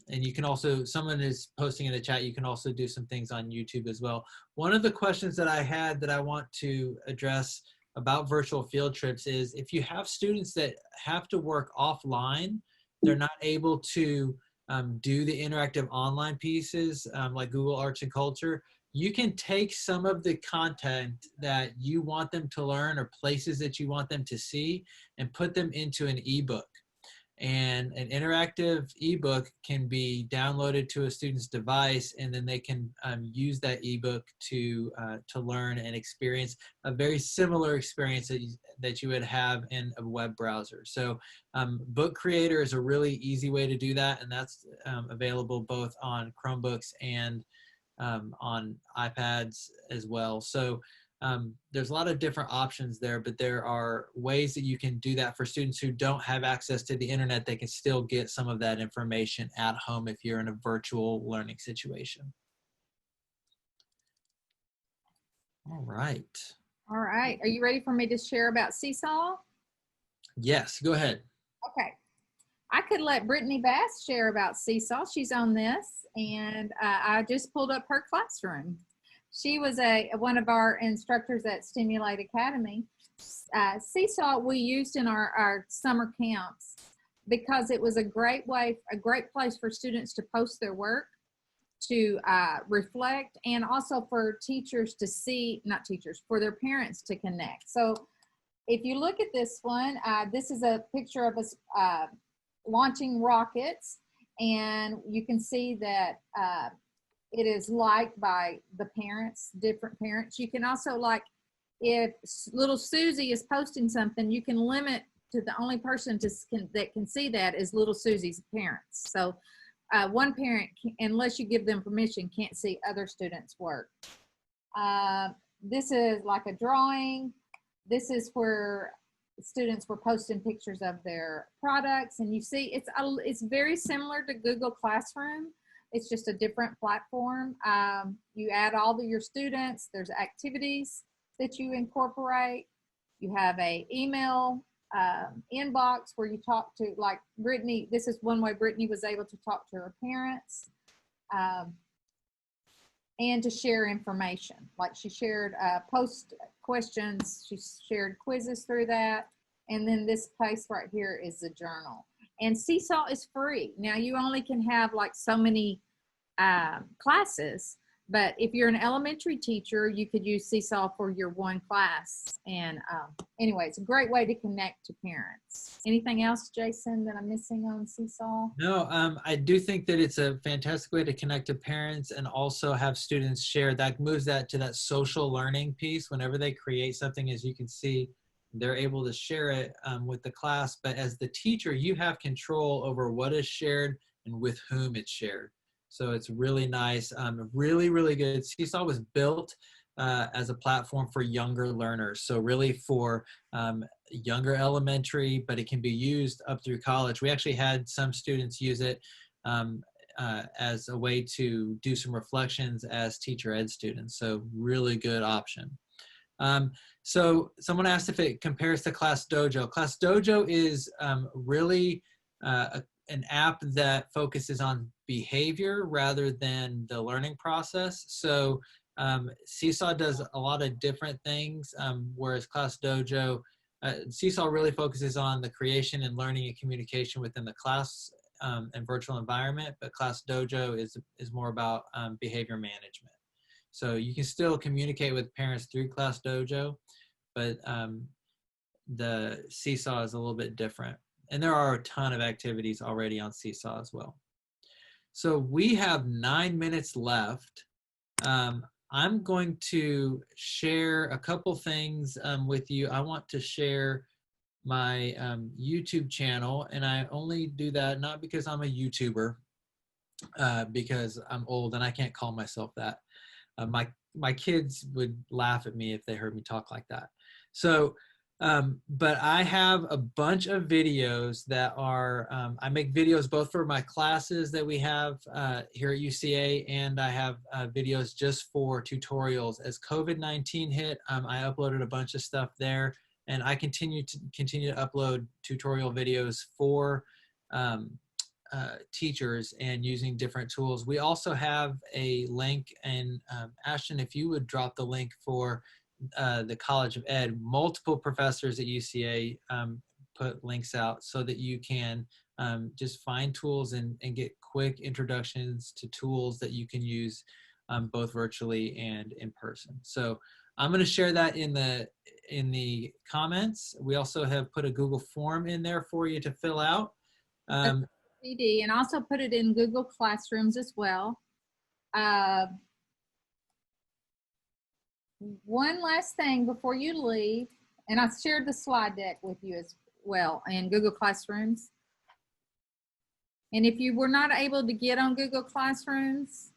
And you can also, someone is posting in the chat, you can also do some things on YouTube as well. One of the questions that I had that I want to address about virtual field trips is, if you have students that have to work offline, they're not able to do the interactive online pieces like Google Arts and Culture, you can take some of the content that you want them to learn or places that you want them to see and put them into an ebook. And an interactive ebook can be downloaded to a student's device, and then they can use that ebook to learn and experience a very similar experience that you would have in a web browser. So Book Creator is a really easy way to do that, and that's available both on Chromebooks and on iPads as well. So there's a lot of different options there, but there are ways that you can do that for students who don't have access to the internet. They can still get some of that information at home if you're in a virtual learning situation. All right. All right. Are you ready for me to share about Seesaw? Yes, go ahead. Okay. I could let Brittany Bass share about Seesaw. She's on this, and I just pulled up her classroom. She was one of our instructors at Stimulate Academy. Seesaw we used in our summer camps because it was a great place for students to post their work, to reflect, and also for teachers to see, not teachers, for their parents to connect. So if you look at this one, this is a picture of us launching rockets, and you can see that it is liked by the parents, different parents. You can also, like, if little Susie is posting something, you can limit to the only person that can see that is little Susie's parents. So one parent, unless you give them permission, can't see other students' work. This is like a drawing. This is where students were posting pictures of their products, and you see it's very similar to Google Classroom. It's just a different platform. You add all of your students. There's activities that you incorporate. You have a email inbox where you talk to, like Brittany. This is one way Brittany was able to talk to her parents. And to share information. Like she shared post questions, she shared quizzes through that. And then this place right here is the journal. And Seesaw is free. Now you only can have like so many classes, but if you're an elementary teacher, you could use Seesaw for your one class. And anyway, it's a great way to connect to parents. Anything else, Jason, that I'm missing on Seesaw? No, I do think that it's a fantastic way to connect to parents and also have students share. That moves that to that social learning piece. Whenever they create something, as you can see, they're able to share it with the class. But as the teacher, you have control over what is shared and with whom it's shared. So it's really nice, really, really good. Seesaw was built as a platform for younger learners. So really for younger elementary, but it can be used up through college. We actually had some students use it as a way to do some reflections as teacher ed students. So really good option. So someone asked if it compares to Class Dojo. Class Dojo is really an app that focuses on behavior rather than the learning process. So Seesaw does a lot of different things, whereas Class Dojo, Seesaw really focuses on the creation and learning and communication within the class and virtual environment, but Class Dojo is more about behavior management. So you can still communicate with parents through Class Dojo, but the Seesaw is a little bit different. And there are a ton of activities already on Seesaw as well. So we have 9 minutes left. I'm going to share a couple things with you. I want to share my YouTube channel, and I only do that not because I'm a YouTuber, because I'm old and I can't call myself that. My kids would laugh at me if they heard me talk like that. So, but I have a bunch of videos that are, I make videos both for my classes that we have here at UCA, and I have videos just for tutorials. As COVID-19 hit, I uploaded a bunch of stuff there, and I continue to upload tutorial videos for teachers and using different tools. We also have a link, and Ashton, if you would drop the link for the College of Ed, multiple professors at UCA put links out so that you can just find tools and get quick introductions to tools that you can use both virtually and in person. So I'm going to share that in the comments. We also have put a Google form in there for you to fill out. CD, and also put it in Google Classrooms as well. One last thing before you leave, and I shared the slide deck with you as well in Google Classrooms. And if you were not able to get on Google Classrooms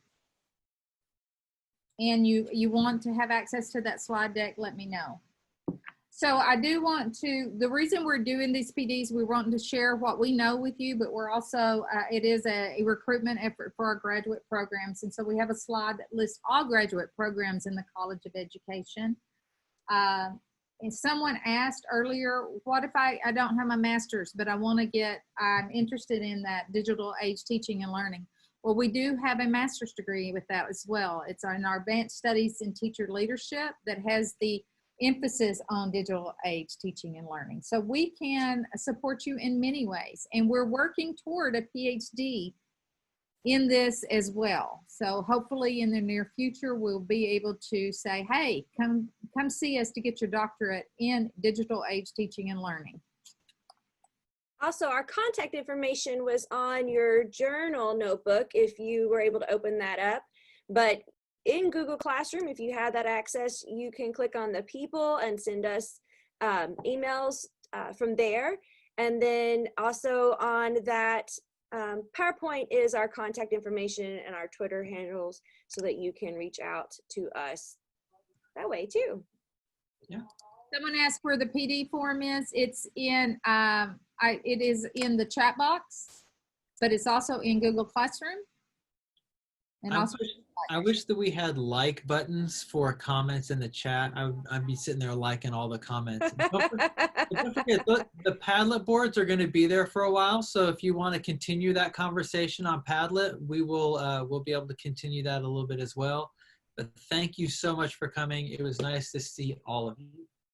and you want to have access to that slide deck, let me know. So I do want to, the reason we're doing these PDs, we're wanting to share what we know with you, but we're also, it is a recruitment effort for our graduate programs. And so we have a slide that lists all graduate programs in the College of Education. And someone asked earlier, what if I don't have my master's, but I want to get, I'm interested in that digital age teaching and learning. Well, we do have a master's degree with that as well. It's in our advanced studies in teacher leadership that has the emphasis on digital age teaching and learning. So we can support you in many ways, and we're working toward a PhD in this as well. So hopefully in the near future, we'll be able to say, hey, come see us to get your doctorate in digital age teaching and learning. Also, our contact information was on your journal notebook if you were able to open that up. But in Google Classroom, if you have that access, you can click on the people and send us emails from there. And then also on that PowerPoint is our contact information and our Twitter handles so that you can reach out to us that way too. Yeah. Someone asked where the PD form is. It's in, it is in the chat box, but it's also in Google Classroom. And also, I wish that we had like buttons for comments in the chat. I'd be sitting there liking all the comments. Don't forget, the Padlet boards are going to be there for a while. So if you want to continue that conversation on Padlet, we'll be able to continue that a little bit as well. But thank you so much for coming. It was nice to see all of you.